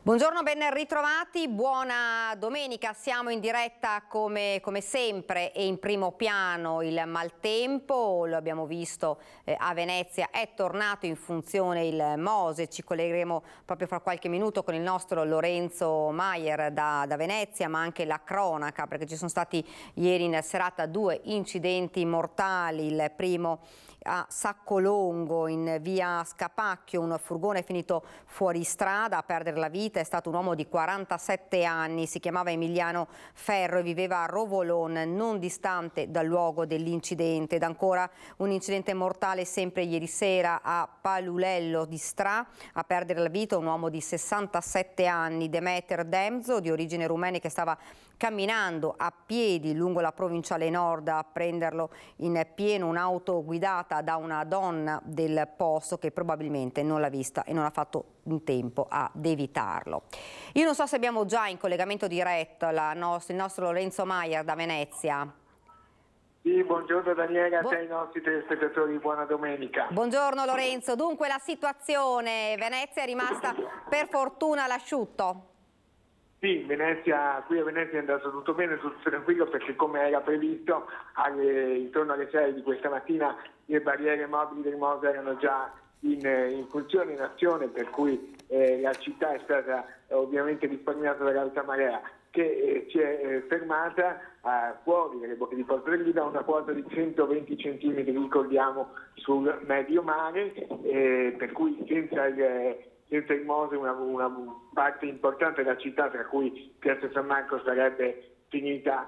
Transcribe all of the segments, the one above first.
Buongiorno, ben ritrovati, buona domenica. Siamo in diretta come sempre e in primo piano il maltempo. Lo abbiamo visto a Venezia, è tornato in funzione il Mose. Ci collegheremo proprio fra qualche minuto con il nostro Lorenzo Maier da Venezia, ma anche la cronaca, perché ci sono stati ieri in serata 2 incidenti mortali. Il primo a Saccolongo, in via Scapacchio, un furgone è finito fuori strada. A perdere la vita è stato un uomo di 47 anni, si chiamava Emiliano Ferro e viveva a Rovolon, non distante dal luogo dell'incidente. Ed ancora un incidente mortale sempre ieri sera a Palulello di Stra, a perdere la vita un uomo di 67 anni, Demeter Demzo, di origine rumene, che stava camminando a piedi lungo la provinciale nord. A prenderlo in pieno un'auto guidata da una donna del posto che probabilmente non l'ha vista e non ha fatto in tempo ad evitarlo. Io non so se abbiamo già in collegamento diretto il nostro Lorenzo Maier da Venezia. Sì, buongiorno Daniela, a te e ai nostri telespettatori, buona domenica. Buongiorno Lorenzo, dunque la situazione, Venezia è rimasta per fortuna all'asciutto? Sì, qui a Venezia è andato tutto bene, tutto tranquillo, perché come era previsto intorno alle 6 di questa mattina le barriere mobili del Mose erano già in funzione, in azione, per cui la città è stata ovviamente risparmiata dall'alta marea, che si è fermata fuori dalle bocche di Porto del Lido a una quota di 120 centimetri, ricordiamo, sul medio mare, per cui senza il Mose una parte importante della città, tra cui Piazza San Marco, sarebbe finita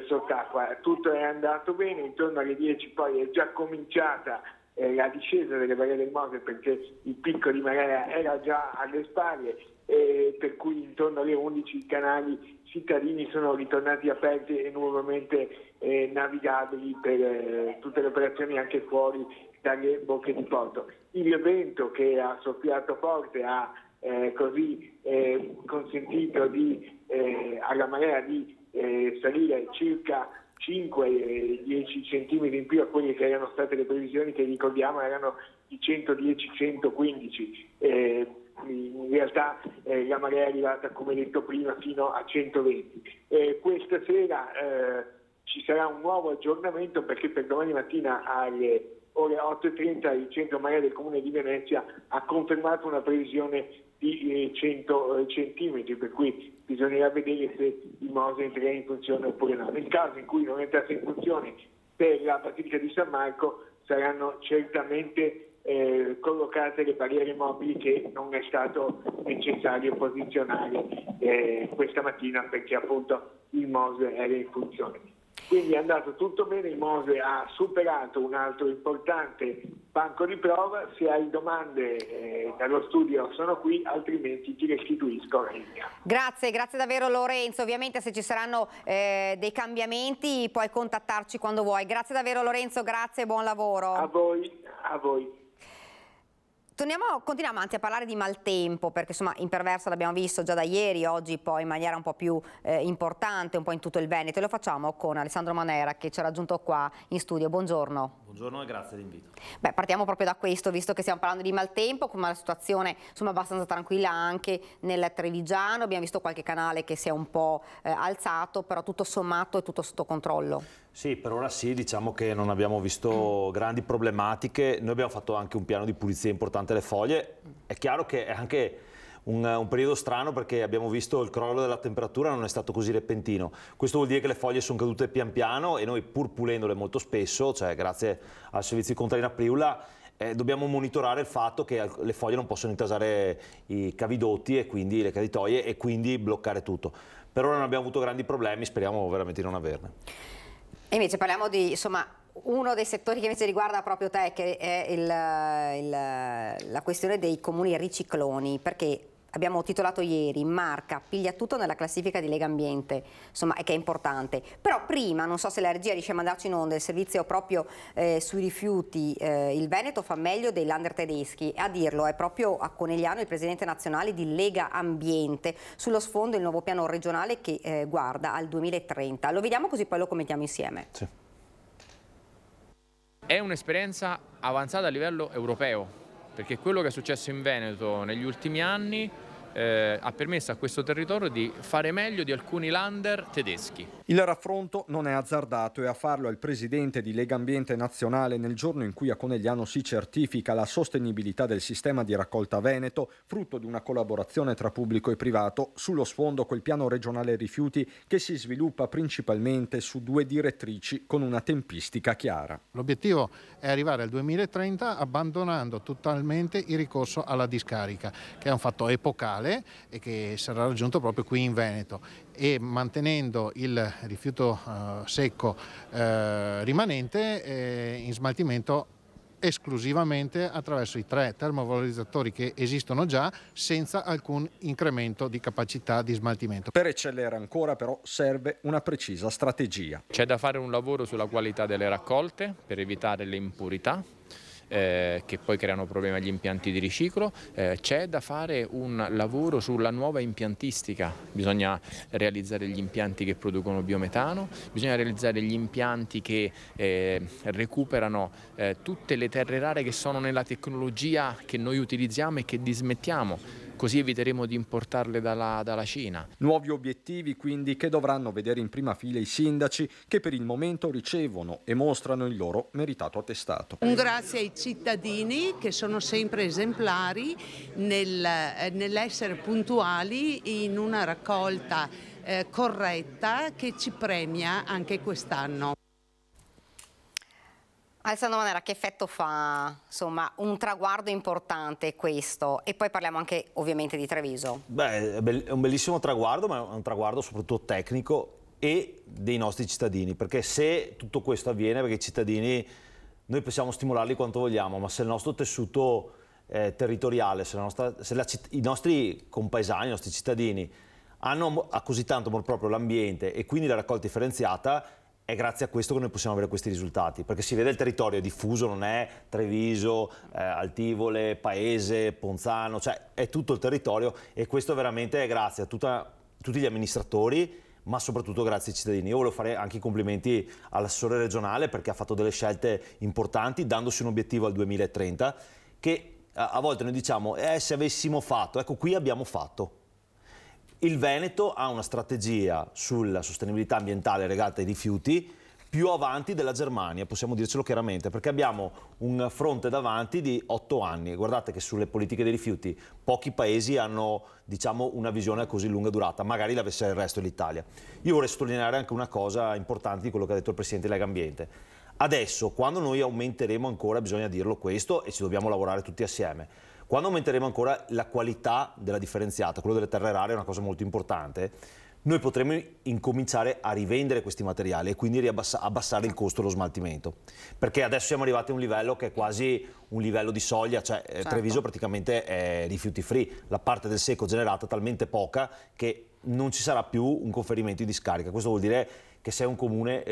sott'acqua. Tutto è andato bene, intorno alle 10 poi è già cominciata la discesa delle barriere del Mose, perché il picco di marea era già alle spalle, per cui intorno alle 11 i canali cittadini sono ritornati aperti e nuovamente navigabili per tutte le operazioni anche fuori dalle bocche di porto. Il vento, che ha soffiato forte, ha così consentito alla marea di salire circa 5-10 centimetri in più a quelle che erano state le previsioni, che ricordiamo erano di 110-115. In realtà la marea è arrivata, come detto prima, fino a 120. Questa sera ci sarà un nuovo aggiornamento, perché per domani mattina alle ore 8:30 il centro marea del Comune di Venezia ha confermato una previsione di 100 centimetri, per cui bisognerà vedere se il Mose entrerà in funzione oppure no. Nel caso in cui non entrasse in funzione per la Basilica di San Marco, saranno certamente collocate le barriere mobili che non è stato necessario posizionare questa mattina, perché appunto il Mose era in funzione. Quindi è andato tutto bene, il Mose ha superato un altro importante banco di prova. Se hai domande dallo studio sono qui, altrimenti ti restituisco la linea. Grazie davvero Lorenzo. Ovviamente se ci saranno dei cambiamenti puoi contattarci quando vuoi. Grazie davvero Lorenzo, grazie e buon lavoro. A voi, a voi. Continuiamo anzi a parlare di maltempo, perché insomma imperversa l'abbiamo visto già da ieri, oggi poi in maniera un po' più importante, un po' in tutto il Veneto, e lo facciamo con Alessandro Manera, che ci ha raggiunto qua in studio. Buongiorno. Buongiorno e grazie dell'invito. Beh, partiamo proprio da questo, visto che stiamo parlando di maltempo, come la situazione insomma abbastanza tranquilla anche nel Trevigiano. Abbiamo visto qualche canale che si è un po' alzato, però tutto sommato è tutto sotto controllo. Sì, per ora sì, diciamo che non abbiamo visto grandi problematiche. Noi abbiamo fatto anche un piano di pulizia importante alle foglie. È chiaro che è anche un periodo strano, perché abbiamo visto il crollo della temperatura non è stato così repentino. Questo vuol dire che le foglie sono cadute pian piano, e noi, pur pulendole molto spesso, cioè grazie al servizio di Contalina Priula, dobbiamo monitorare il fatto che le foglie non possono intasare i cavidotti e quindi le caditoie, e quindi bloccare tutto. Per ora non abbiamo avuto grandi problemi, speriamo veramente di non averne. E invece parliamo di, insomma, uno dei settori che invece riguarda proprio te, che è la questione dei comuni ricicloni, perché abbiamo titolato ieri Marca piglia tutto nella classifica di Lega Ambiente, insomma, che è importante. Però prima, non so se la regia riesce a mandarci in onda il servizio proprio sui rifiuti, il Veneto fa meglio dei Länder tedeschi, e a dirlo è proprio a Conegliano il presidente nazionale di Lega Ambiente, sullo sfondo il nuovo piano regionale che guarda al 2030. Lo vediamo così poi lo commentiamo insieme. Sì. È un'esperienza avanzata a livello europeo, perché quello che è successo in Veneto negli ultimi anni ha permesso a questo territorio di fare meglio di alcuni Länder tedeschi. Il raffronto non è azzardato e a farlo è il presidente di Legambiente Nazionale nel giorno in cui a Conegliano si certifica la sostenibilità del sistema di raccolta veneto, frutto di una collaborazione tra pubblico e privato, sullo sfondo quel piano regionale rifiuti che si sviluppa principalmente su 2 direttrici con una tempistica chiara. L'obiettivo è arrivare al 2030 abbandonando totalmente il ricorso alla discarica, che è un fatto epocale e che sarà raggiunto proprio qui in Veneto, e mantenendo il rifiuto secco rimanente in smaltimento esclusivamente attraverso i 3 termovalorizzatori che esistono già, senza alcun incremento di capacità di smaltimento. Per eccellere ancora però serve una precisa strategia. C'è da fare un lavoro sulla qualità delle raccolte per evitare le impurità che poi creano problemi agli impianti di riciclo. C'è da fare un lavoro sulla nuova impiantistica, bisogna realizzare gli impianti che producono biometano, bisogna realizzare gli impianti che recuperano tutte le terre rare che sono nella tecnologia che noi utilizziamo e che dismettiamo. Così eviteremo di importarle dalla Cina. Nuovi obiettivi quindi che dovranno vedere in prima fila i sindaci che per il momento ricevono e mostrano il loro meritato attestato. Un grazie ai cittadini che sono sempre esemplari nell'essere puntuali in una raccolta corretta che ci premia anche quest'anno. Alessandro Manera, che effetto fa, insomma, un traguardo importante questo? E poi parliamo anche ovviamente di Treviso. Beh, è un bellissimo traguardo, ma è un traguardo soprattutto tecnico e dei nostri cittadini, perché se tutto questo avviene, perché i cittadini, noi possiamo stimolarli quanto vogliamo, ma se il nostro tessuto territoriale, se i nostri compaesani, i nostri cittadini hanno così tanto amor proprio l'ambiente e quindi la raccolta differenziata, è grazie a questo che noi possiamo avere questi risultati, perché si vede il territorio è diffuso, non è Treviso, Altivole, Paese, Ponzano, cioè è tutto il territorio, e questo veramente è grazie a tutti gli amministratori, ma soprattutto grazie ai cittadini. Io volevo fare anche i complimenti all'assessore regionale perché ha fatto delle scelte importanti, dandosi un obiettivo al 2030, che a volte noi diciamo se avessimo fatto, ecco qui abbiamo fatto. Il Veneto ha una strategia sulla sostenibilità ambientale legata ai rifiuti più avanti della Germania, possiamo dircelo chiaramente, perché abbiamo un fronte davanti di 8 anni. Guardate che sulle politiche dei rifiuti pochi paesi hanno, diciamo, una visione così lunga durata, magari l'avesse il resto dell'Italia. Io vorrei sottolineare anche una cosa importante di quello che ha detto il Presidente di Legambiente. Adesso, quando noi aumenteremo ancora, bisogna dirlo questo, e ci dobbiamo lavorare tutti assieme, quando aumenteremo ancora la qualità della differenziata, quello delle terre rare è una cosa molto importante, noi potremo incominciare a rivendere questi materiali e quindi abbassare il costo dello smaltimento. Perché adesso siamo arrivati a un livello che è quasi un livello di soglia, cioè certo. Treviso praticamente è rifiuti free, la parte del secco generata è talmente poca che non ci sarà più un conferimento di discarica. Questo vuol dire che sei un comune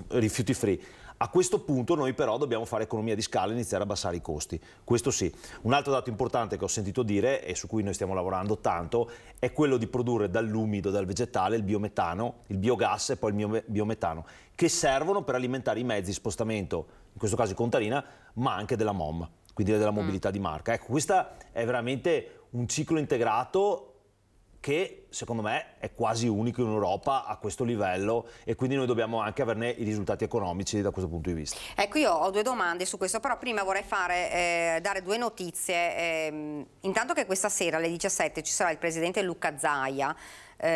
rifiuti free. A questo punto noi però dobbiamo fare economia di scala e iniziare a abbassare i costi, questo sì. Un altro dato importante che ho sentito dire e su cui noi stiamo lavorando tanto è quello di produrre dall'umido, dal vegetale, il biometano, il biogas e poi il biometano, che servono per alimentare i mezzi di spostamento, in questo caso i Contarina, ma anche della MOM, quindi della mobilità di marca. Ecco, questo è veramente un ciclo integrato che secondo me è quasi unico in Europa a questo livello, e quindi noi dobbiamo anche averne i risultati economici da questo punto di vista. Ecco, io ho 2 domande su questo, però prima vorrei dare 2 notizie. Intanto che questa sera alle 17 ci sarà il presidente Luca Zaia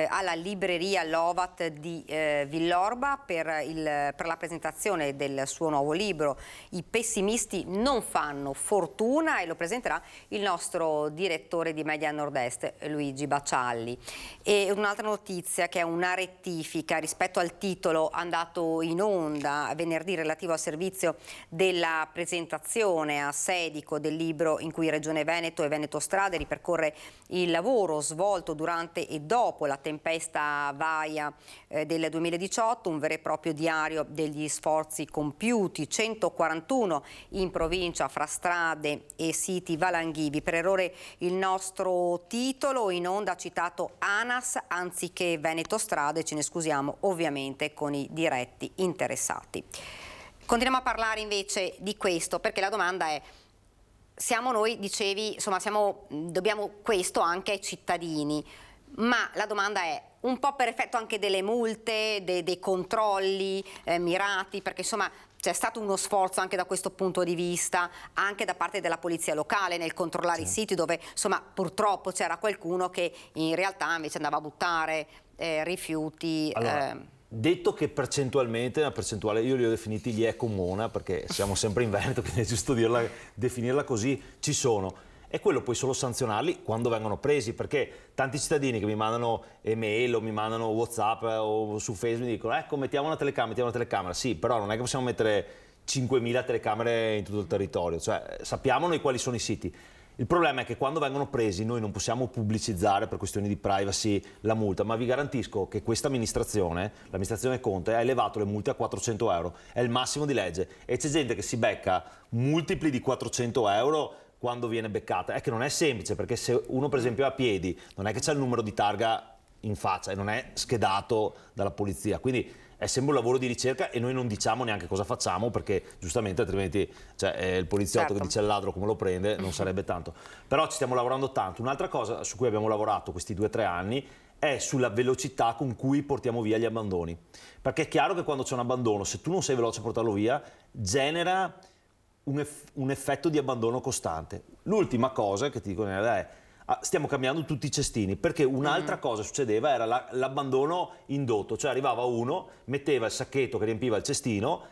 alla libreria Lovat di Villorba per la presentazione del suo nuovo libro I pessimisti non fanno fortuna, e lo presenterà il nostro direttore di Media Nord-Est Luigi Bacialli. E un'altra notizia che è una rettifica rispetto al titolo andato in onda venerdì relativo al servizio della presentazione a Sedico del libro in cui Regione Veneto e Veneto Strade ripercorre il lavoro svolto durante e dopo la tempesta Vaia del 2018, un vero e proprio diario degli sforzi compiuti, 141 in provincia fra strade e siti valanghivi. Per errore il nostro titolo, in onda ha citato ANAS anziché Veneto Strade, ce ne scusiamo ovviamente con i diretti interessati. Continuiamo a parlare invece di questo, perché la domanda è: siamo noi, dicevi, insomma, dobbiamo questo anche ai cittadini, ma la domanda è un po' per effetto anche delle multe, dei controlli mirati, perché insomma c'è stato uno sforzo anche da questo punto di vista, anche da parte della polizia locale nel controllare i siti dove insomma purtroppo c'era qualcuno che in realtà invece andava a buttare rifiuti. Allora, detto che percentualmente, una percentuale, io li ho definiti gli ecomona, perché siamo sempre in Veneto, quindi è giusto definirla così, ci sono. E quello puoi solo sanzionarli quando vengono presi, perché tanti cittadini che mi mandano email o mi mandano WhatsApp o su Facebook mi dicono ecco mettiamo una telecamera, sì, però non è che possiamo mettere 5.000 telecamere in tutto il territorio, cioè sappiamo noi quali sono i siti. Il problema è che quando vengono presi noi non possiamo pubblicizzare per questioni di privacy la multa, ma vi garantisco che questa amministrazione, l'amministrazione Conte, ha elevato le multe a 400 euro, è il massimo di legge, e c'è gente che si becca multipli di 400 euro quando viene beccata. È che non è semplice, perché se uno per esempio è a piedi non è che c'è il numero di targa in faccia e non è schedato dalla polizia, quindi è sempre un lavoro di ricerca e noi non diciamo neanche cosa facciamo, perché giustamente altrimenti il poliziotto che dice al ladro come lo prende non sarebbe tanto. Però ci stiamo lavorando tanto. Un'altra cosa su cui abbiamo lavorato questi 2 o 3 anni è sulla velocità con cui portiamo via gli abbandoni, perché è chiaro che quando c'è un abbandono, se tu non sei veloce a portarlo via, genera un effetto di abbandono costante. L'ultima cosa che ti dico è stiamo cambiando tutti i cestini, perché un'altra cosa succedeva era l'abbandono indotto, cioè arrivava uno, metteva il sacchetto che riempiva il cestino,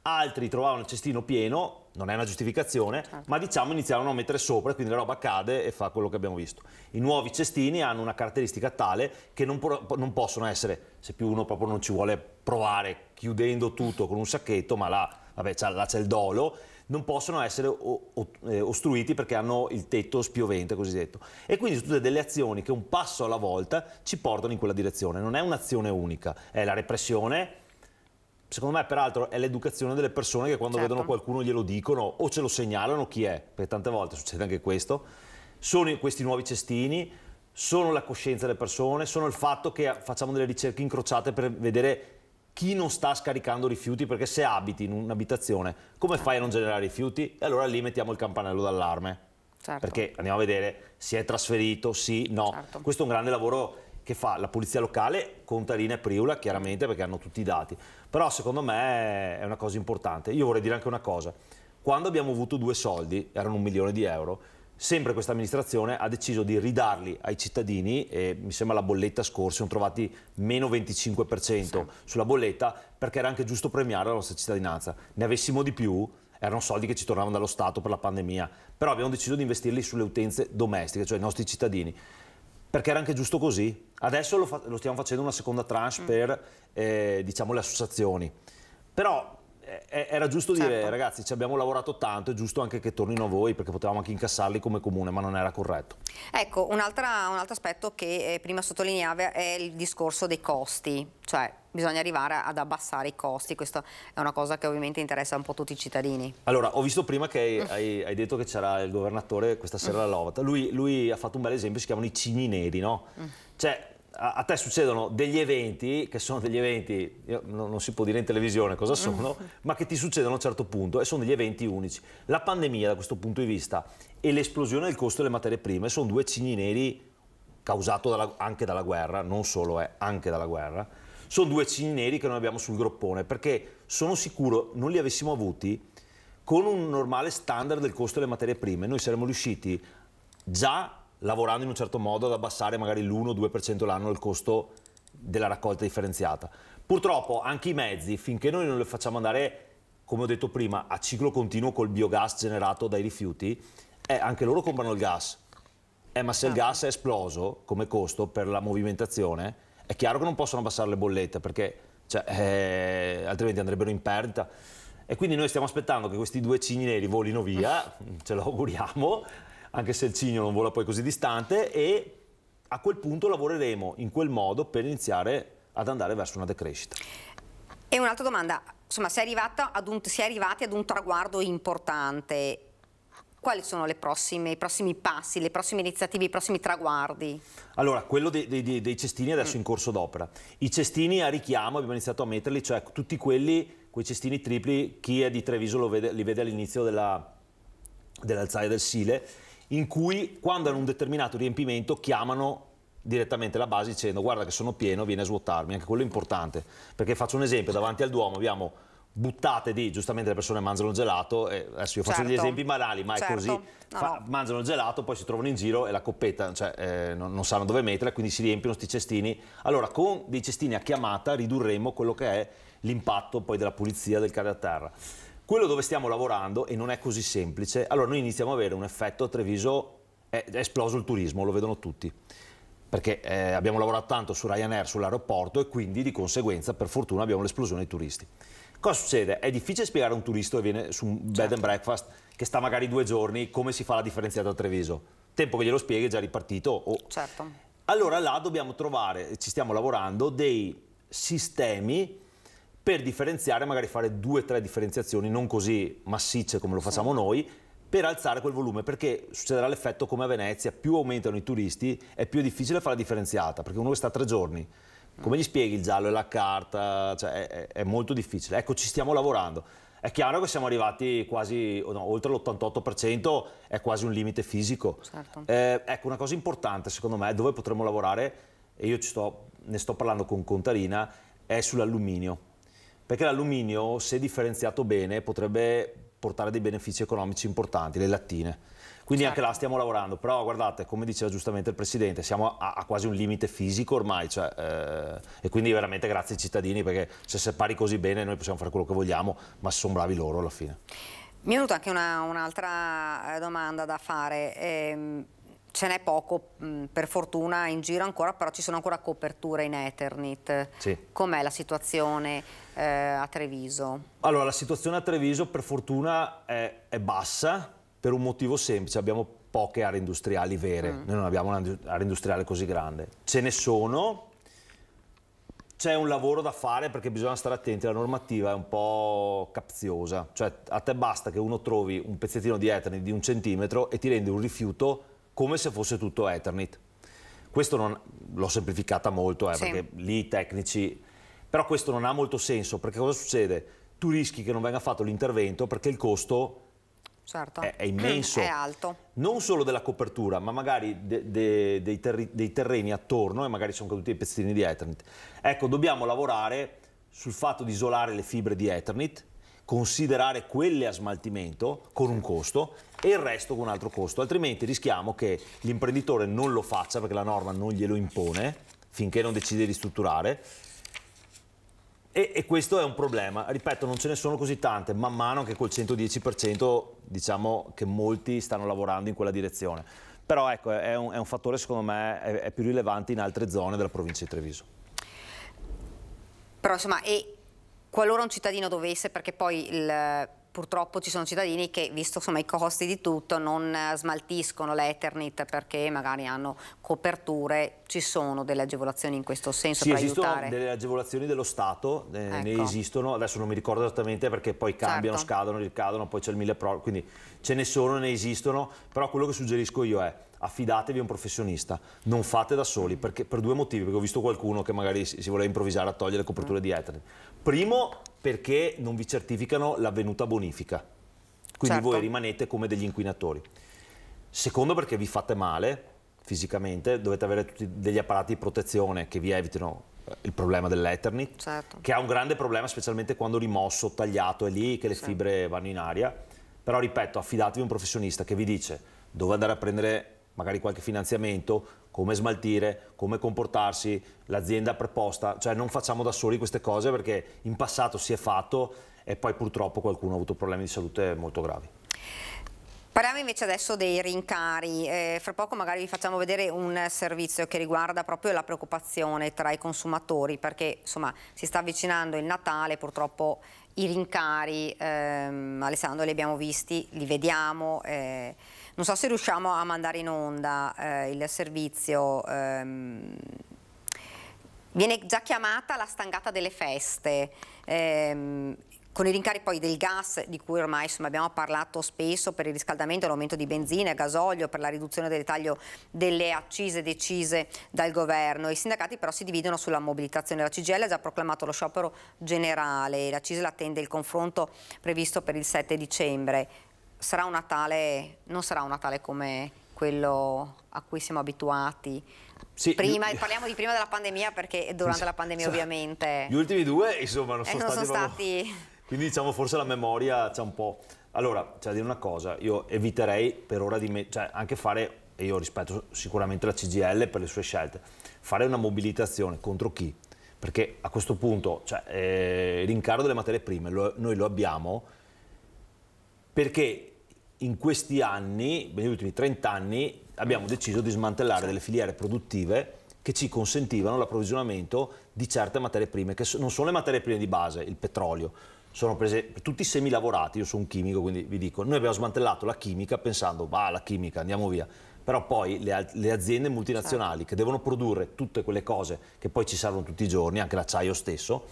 altri trovavano il cestino pieno, non è una giustificazione, ma diciamo iniziavano a mettere sopra e quindi la roba cade e fa quello che abbiamo visto. I nuovi cestini hanno una caratteristica tale che non possono essere, se più uno proprio non ci vuole provare chiudendo tutto con un sacchetto, ma là c'è il dolo, non possono essere ostruiti perché hanno il tetto spiovente cosiddetto, e quindi sono tutte delle azioni che un passo alla volta ci portano in quella direzione. Non è un'azione unica, è la repressione, secondo me peraltro è l'educazione delle persone, che quando vedono qualcuno glielo dicono o ce lo segnalano chi è, perché tante volte succede anche questo. Sono questi nuovi cestini, sono la coscienza delle persone, sono il fatto che facciamo delle ricerche incrociate per vedere chi non sta scaricando rifiuti, perché se abiti in un'abitazione come fai a non generare rifiuti? E allora lì mettiamo il campanello d'allarme, perché andiamo a vedere si è trasferito, sì, no. Questo è un grande lavoro che fa la polizia locale con Tarina e Priula, chiaramente, perché hanno tutti i dati, però secondo me è una cosa importante. Io vorrei dire anche una cosa: quando abbiamo avuto 2 soldi, erano 1 milione di euro, sempre questa amministrazione ha deciso di ridarli ai cittadini, e mi sembra la bolletta scorsa sono trovati meno 25% sulla bolletta, perché era anche giusto premiare la nostra cittadinanza. Ne avessimo di più, erano soldi che ci tornavano dallo Stato per la pandemia, però abbiamo deciso di investirli sulle utenze domestiche, cioè i nostri cittadini, perché era anche giusto così. Adesso lo stiamo facendo una seconda tranche per diciamo le associazioni, però era giusto dire ragazzi ci abbiamo lavorato tanto, è giusto anche che tornino a voi, perché potevamo anche incassarli come comune, ma non era corretto. Ecco, un altro aspetto che prima sottolineava è il discorso dei costi, cioè bisogna arrivare ad abbassare i costi. Questa è una cosa che ovviamente interessa un po' tutti i cittadini. Allora, ho visto prima che hai detto che c'era il governatore questa sera alla Lovata, lui ha fatto un bel esempio, si chiamano i cigni neri, no? Cioè a te succedono degli eventi che sono degli eventi, non si può dire in televisione cosa sono, ma che ti succedono a un certo punto e sono degli eventi unici. La pandemia da questo punto di vista e l'esplosione del costo delle materie prime sono 2 cigni neri causato anche dalla guerra, non solo anche dalla guerra. Sono 2 cigni neri che noi abbiamo sul groppone, perché sono sicuro non li avessimo avuti con un normale standard del costo delle materie prime, noi saremmo riusciti già lavorando in un certo modo ad abbassare magari l'1-2% l'anno il costo della raccolta differenziata. Purtroppo anche i mezzi, finché noi non li facciamo andare, come ho detto prima, a ciclo continuo col biogas generato dai rifiuti, anche loro comprano il gas. Ma se il gas è esploso come costo per la movimentazione, è chiaro che non possono abbassare le bollette, perché altrimenti andrebbero in perdita. E quindi noi stiamo aspettando che questi 2 cigni neri volino via, ce lo auguriamo, anche se il cigno non vola poi così distante, e a quel punto lavoreremo in quel modo per iniziare ad andare verso una decrescita. E un'altra domanda, insomma, si è arrivati ad un traguardo importante. Quali sono i prossimi passi, le prossime iniziative, i prossimi traguardi? Allora, quello dei cestini adesso è in corso d'opera. I cestini a richiamo abbiamo iniziato a metterli, cioè tutti quei cestini tripli, chi è di Treviso li vede all'inizio delle alzaie del Sile, in cui quando hanno un determinato riempimento chiamano direttamente la base dicendo guarda che sono pieno, vieni a svuotarmi. Anche quello è importante, perché faccio un esempio, davanti al Duomo abbiamo buttate di, giustamente le persone mangiano il gelato, e adesso io faccio degli esempi banali, ma è così, mangiano il gelato, poi si trovano in giro e la coppetta, cioè, non sanno dove metterla, quindi si riempiono sti cestini. Allora con dei cestini a chiamata ridurremo quello che è l'impatto poi della pulizia del cadere a terra. Quello dove stiamo lavorando, e non è così semplice, allora noi iniziamo ad avere un effetto a Treviso, è esploso il turismo, lo vedono tutti, perché abbiamo lavorato tanto su Ryanair, sull'aeroporto, e quindi di conseguenza per fortuna abbiamo l'esplosione dei turisti. Cosa succede? È difficile spiegare a un turista che viene su un bed and breakfast, che sta magari 2 giorni, come si fa la differenziata a Treviso. Tempo che glielo spieghi è già ripartito. Allora là dobbiamo trovare, ci stiamo lavorando, dei sistemi per differenziare, magari fare 2 o 3 differenziazioni, non così massicce come lo facciamo noi, per alzare quel volume, perché succederà l'effetto come a Venezia: più aumentano i turisti è più difficile fare la differenziata, perché uno che sta 3 giorni, come gli spieghi il giallo e la carta? Cioè, è molto difficile. Ecco, ci stiamo lavorando. È chiaro che siamo arrivati quasi, oltre l'88%, è quasi un limite fisico. Ecco, una cosa importante secondo me, dove potremmo lavorare, e io ne sto parlando con Contarina, è sull'alluminio. Perché l'alluminio, se differenziato bene, potrebbe portare dei benefici economici importanti, le lattine. Quindi anche là stiamo lavorando, però guardate, come diceva giustamente il Presidente, siamo a quasi un limite fisico ormai, cioè, e quindi veramente grazie ai cittadini, perché se separi così bene noi possiamo fare quello che vogliamo, ma sono bravi loro alla fine. Mi è venuta anche un'altra domanda da fare. Ce n'è poco, per fortuna, in giro ancora, però ci sono ancora coperture in Eternit. Sì. Com'è la situazione a Treviso? Allora, la situazione a Treviso per fortuna è bassa, per un motivo semplice: abbiamo poche aree industriali vere, noi non abbiamo un'area industriale così grande. Ce ne sono, c'è un lavoro da fare perché bisogna stare attenti, la normativa è un po' capziosa, cioè a te basta che uno trovi un pezzettino di Eternit di 1 centimetro e ti rende un rifiuto come se fosse tutto Eternit. Questo l'ho semplificata molto, perché lì i tecnici... Però questo non ha molto senso, perché cosa succede? Tu rischi che non venga fatto l'intervento perché il costo è immenso. È alto. Non solo della copertura, ma magari dei terreni attorno, e magari sono caduti dei pezzettini di Eternit. Ecco, dobbiamo lavorare sul fatto di isolare le fibre di Eternit, considerare quelle a smaltimento con un costo e il resto con un altro costo, altrimenti rischiamo che l'imprenditore non lo faccia perché la norma non glielo impone finché non decide di ristrutturare, e questo è un problema. Ripeto, non ce ne sono così tante, man mano che col 110% diciamo che molti stanno lavorando in quella direzione, però ecco, è un fattore secondo me è più rilevante in altre zone della provincia di Treviso. Però insomma, qualora un cittadino dovesse, perché poi purtroppo ci sono cittadini che, visto insomma, i costi di tutto, non smaltiscono l'Eternit perché magari hanno coperture. Ci sono delle agevolazioni in questo senso per aiutare? Esistono delle agevolazioni dello Stato, ne esistono, adesso non mi ricordo esattamente perché poi cambiano, scadono, ricadono, poi c'è il milleproroghe, quindi ce ne sono, ne esistono, però quello che suggerisco io è: affidatevi a un professionista, non fate da soli, perché, per 2 motivi, perché ho visto qualcuno che magari si voleva improvvisare a togliere le coperture di Eternit. Primo, perché non vi certificano l'avvenuta bonifica, quindi voi rimanete come degli inquinatori. Secondo, perché vi fate male fisicamente, dovete avere tutti degli apparati di protezione che vi evitino il problema dell'Eternit, che ha un grande problema specialmente quando rimosso, tagliato, è lì che le fibre vanno in aria. Però ripeto, affidatevi a un professionista che vi dice dove andare a prendere magari qualche finanziamento, come smaltire, come comportarsi, l'azienda preposta, cioè non facciamo da soli queste cose, perché in passato si è fatto e poi purtroppo qualcuno ha avuto problemi di salute molto gravi. Parliamo invece adesso dei rincari. Fra poco magari vi facciamo vedere un servizio che riguarda proprio la preoccupazione tra i consumatori, perché insomma si sta avvicinando il Natale, purtroppo i rincari, Alessandro, li abbiamo visti, li vediamo. Non so se riusciamo a mandare in onda il servizio. Viene già chiamata la stangata delle feste, con i rincari poi del gas, di cui ormai insomma, abbiamo parlato spesso, per il riscaldamento e l'aumento di benzina e gasolio, per la riduzione del taglio delle accise decise dal governo. I sindacati però si dividono sulla mobilitazione. La CGIL ha già proclamato lo sciopero generale, la CISL attende il confronto previsto per il 7 dicembre. sarà un Natale, non sarà un Natale come quello a cui siamo abituati. Sì, parliamo di prima della pandemia, perché durante la pandemia ovviamente... Gli ultimi due, insomma, non sono sono stati... Quindi diciamo forse la memoria c'è un po'... Allora, c'è da dire una cosa, io eviterei per ora di... cioè anche fare, e io rispetto sicuramente la CGIL per le sue scelte, fare una mobilitazione contro chi? Perché a questo punto, cioè, il rincaro delle materie prime noi lo abbiamo perché in questi anni, negli ultimi 30 anni, abbiamo deciso di smantellare delle filiere produttive che ci consentivano l'approvvigionamento di certe materie prime, che non sono le materie prime di base, il petrolio, sono prese tutti i semilavorati. Io sono un chimico, quindi vi dico, noi abbiamo smantellato la chimica pensando, la chimica, andiamo via. Però poi le aziende multinazionali che devono produrre tutte quelle cose che poi ci servono tutti i giorni, anche l'acciaio stesso,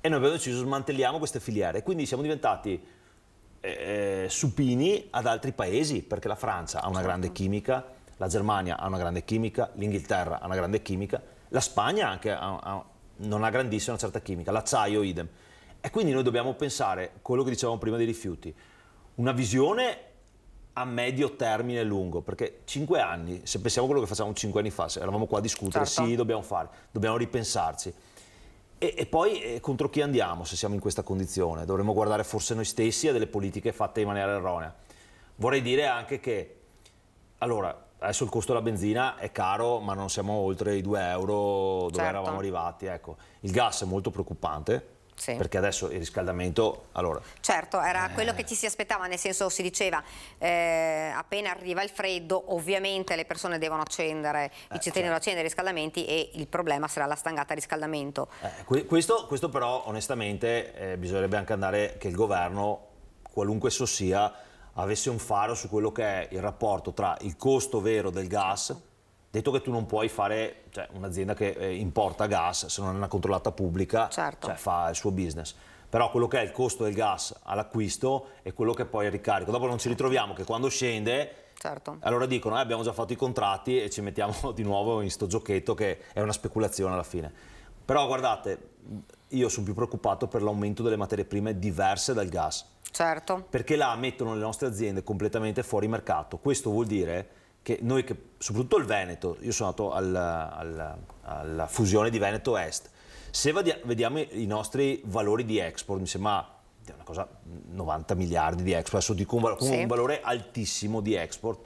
e noi abbiamo deciso smantelliamo queste filiere, quindi siamo diventati supini ad altri paesi, perché la Francia ha una grande chimica, la Germania ha una grande chimica, l'Inghilterra ha una grande chimica, la Spagna anche non ha grandissima una certa chimica, l'acciaio idem. E quindi noi dobbiamo pensare, quello che dicevamo prima dei rifiuti, una visione a medio termine e lungo, perché 5 anni, se pensiamo a quello che facevamo 5 anni fa, se eravamo qua a discutere, sì, dobbiamo fare, dobbiamo ripensarci. E poi contro chi andiamo se siamo in questa condizione? Dovremmo guardare forse noi stessi a delle politiche fatte in maniera erronea. Vorrei dire anche che, allora, adesso il costo della benzina è caro, ma non siamo oltre i 2 euro dove eravamo arrivati. Ecco. Il gas è molto preoccupante. Sì. Perché adesso il riscaldamento, allora... Certo, era quello che ci si aspettava, nel senso si diceva appena arriva il freddo ovviamente le persone devono accendere, i cittadini devono accendere i riscaldamenti e il problema sarà la stangata riscaldamento. Questo però onestamente bisognerebbe anche andare che il governo, qualunque esso sia, avesse un faro su quello che è il rapporto tra il costo vero del gas, detto che tu non puoi fare, cioè un'azienda che importa gas, se non è una controllata pubblica, cioè fa il suo business. Però quello che è il costo del gas all'acquisto è quello che poi è il ricarico. Dopo non ci ritroviamo che quando scende, allora dicono abbiamo già fatto i contratti e ci mettiamo di nuovo in sto giochetto che è una speculazione alla fine. Però guardate, io sono più preoccupato per l'aumento delle materie prime diverse dal gas. Perché là mettono le nostre aziende completamente fuori mercato. Questo vuol dire che noi, soprattutto il Veneto, io sono andato alla fusione di Veneto Est, se vediamo i nostri valori di export, mi sembra una cosa 90 miliardi di export, adesso dico un valore altissimo di export,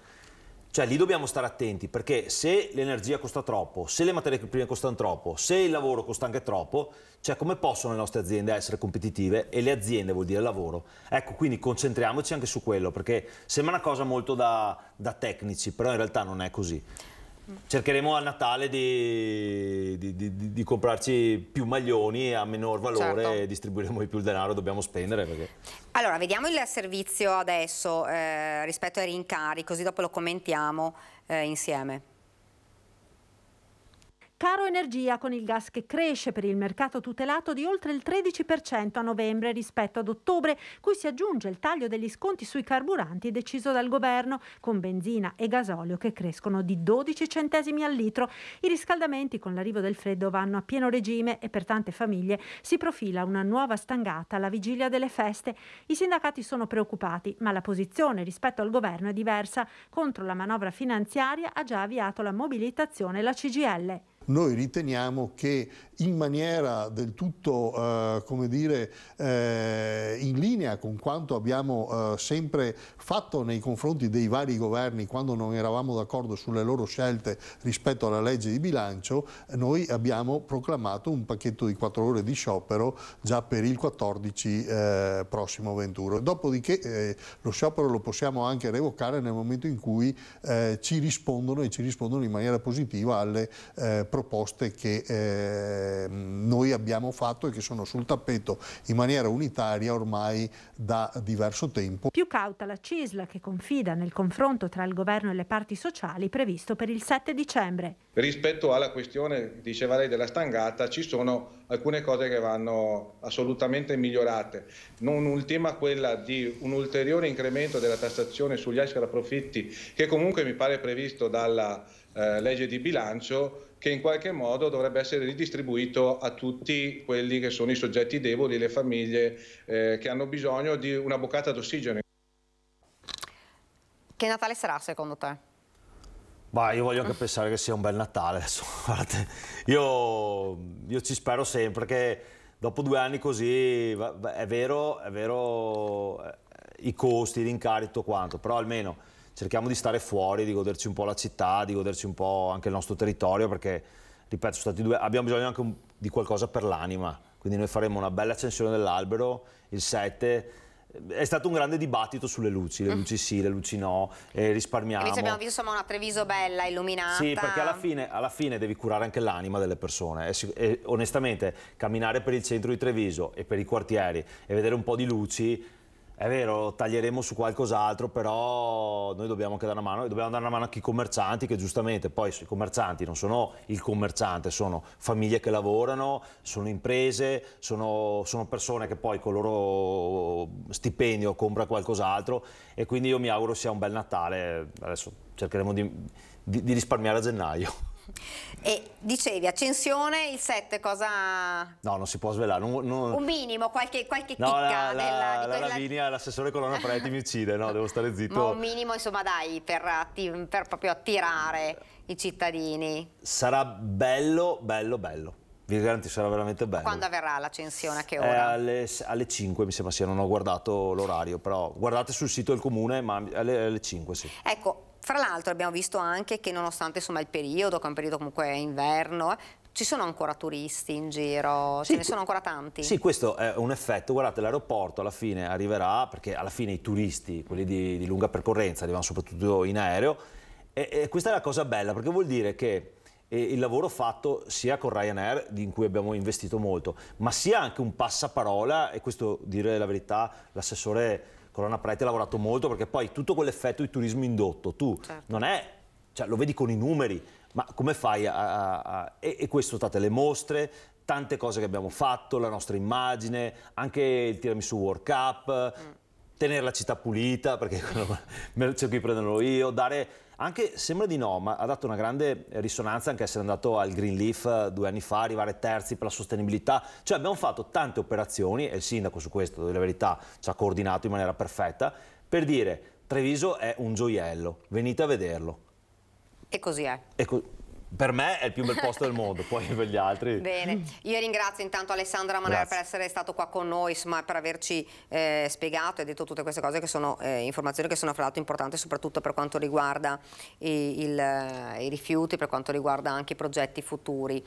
cioè lì dobbiamo stare attenti, perché se l'energia costa troppo, se le materie prime costano troppo, se il lavoro costa anche troppo, cioè come possono le nostre aziende essere competitive? E le aziende vuol dire lavoro. Ecco, quindi concentriamoci anche su quello, perché sembra una cosa molto da tecnici, però in realtà non è così. Cercheremo a Natale di comprarci più maglioni a minor valore e distribuiremo di più il denaro che dobbiamo spendere. Perché... Allora, vediamo il servizio adesso rispetto ai rincari, così dopo lo commentiamo insieme. Caro energia, con il gas che cresce per il mercato tutelato di oltre il 13% a novembre rispetto ad ottobre, cui si aggiunge il taglio degli sconti sui carburanti deciso dal governo, con benzina e gasolio che crescono di 12 centesimi al litro. I riscaldamenti con l'arrivo del freddo vanno a pieno regime e per tante famiglie si profila una nuova stangata alla vigilia delle feste. I sindacati sono preoccupati, ma la posizione rispetto al governo è diversa. Contro la manovra finanziaria ha già avviato la mobilitazione la CGIL. Noi riteniamo che in maniera del tutto, come dire, in linea con quanto abbiamo sempre fatto nei confronti dei vari governi quando non eravamo d'accordo sulle loro scelte rispetto alla legge di bilancio, noi abbiamo proclamato un pacchetto di 4 ore di sciopero già per il 14 prossimo venturo. Dopodiché lo sciopero lo possiamo anche revocare nel momento in cui ci rispondono in maniera positiva alle proposte che noi abbiamo fatto e che sono sul tappeto in maniera unitaria ormai da diverso tempo. Più cauta la CISL, che confida nel confronto tra il governo e le parti sociali previsto per il 7 dicembre. Rispetto alla questione, diceva lei, della stangata, ci sono alcune cose che vanno assolutamente migliorate, non ultima quella di un ulteriore incremento della tassazione sugli extra profitti che comunque mi pare previsto dalla legge di bilancio, che in qualche modo dovrebbe essere ridistribuito a tutti quelli che sono i soggetti deboli, le famiglie che hanno bisogno di una boccata d'ossigeno. Che Natale sarà secondo te? Bah, io voglio anche pensare che sia un bel Natale adesso. Guardate, io ci spero sempre che dopo 2 anni così, è vero, i costi, i rincari, tutto quanto, però almeno cerchiamo di stare fuori, di goderci un po' la città, di goderci un po' anche il nostro territorio, perché, ripeto, sono stati 2, abbiamo bisogno anche di qualcosa per l'anima, quindi noi faremo una bella accensione dell'albero il 7. È stato un grande dibattito sulle luci, le luci sì, le luci no, risparmiamo. Invece abbiamo visto insomma una Treviso bella, illuminata. Sì, perché alla fine devi curare anche l'anima delle persone e onestamente camminare per il centro di Treviso e per i quartieri e vedere un po' di luci, è vero, taglieremo su qualcos'altro, però noi dobbiamo anche dare una mano, e dobbiamo dare una mano anche ai commercianti, che giustamente poi i commercianti non sono il commerciante, sono famiglie che lavorano, sono imprese, sono persone che poi con il loro stipendio comprano qualcos'altro, e quindi io mi auguro sia un bel Natale. Adesso cercheremo di risparmiare a gennaio. E dicevi, accensione il 7, cosa... No, non si può svelare. Un minimo, qualche chicca. No, la Lavinia, l'assessore Colonna Preti mi uccide, no, devo stare zitto. Ma un minimo, insomma, dai, per proprio attirare i cittadini. Sarà bello. Vi garantisco, sarà veramente bello. Quando avverrà l'accensione? A che ora? Alle 5 mi sembra sia, non ho guardato l'orario, però guardate sul sito del comune, ma alle 5 sì. Ecco, fra l'altro abbiamo visto anche che nonostante insomma il periodo, che è un periodo comunque inverno, ci sono ancora turisti in giro, sì, ce ne sono ancora tanti? Sì, questo è un effetto. Guardate, l'aeroporto alla fine arriverà, perché alla fine i turisti, quelli di lunga percorrenza, arrivano soprattutto in aereo, e questa è la cosa bella, perché vuol dire che il lavoro fatto sia con Ryanair, in cui abbiamo investito molto, ma sia anche un passaparola, e questo, dire la verità, l'assessore Colonna Preti ha lavorato molto, perché poi tutto quell'effetto di turismo indotto, tu non è, cioè lo vedi con i numeri, ma come fai e questo, state le mostre, tante cose che abbiamo fatto, la nostra immagine, anche il Tiramisù World Cup, tenere la città pulita, perché me lo cerco di prenderlo io, dare anche, sembra di no, ma ha dato una grande risonanza anche essere andato al Green Leaf 2 anni fa, arrivare terzi per la sostenibilità, cioè abbiamo fatto tante operazioni, e il sindaco su questo, devo dire la verità, ci ha coordinato in maniera perfetta, per dire Treviso è un gioiello, venite a vederlo. E così è. Per me è il più bel posto del mondo, poi per gli altri. Bene, io ringrazio intanto Alessandro Ramanere per essere stato qua con noi, insomma, per averci spiegato e detto tutte queste cose che sono informazioni che sono fra l'altro importanti, soprattutto per quanto riguarda i rifiuti, per quanto riguarda anche i progetti futuri.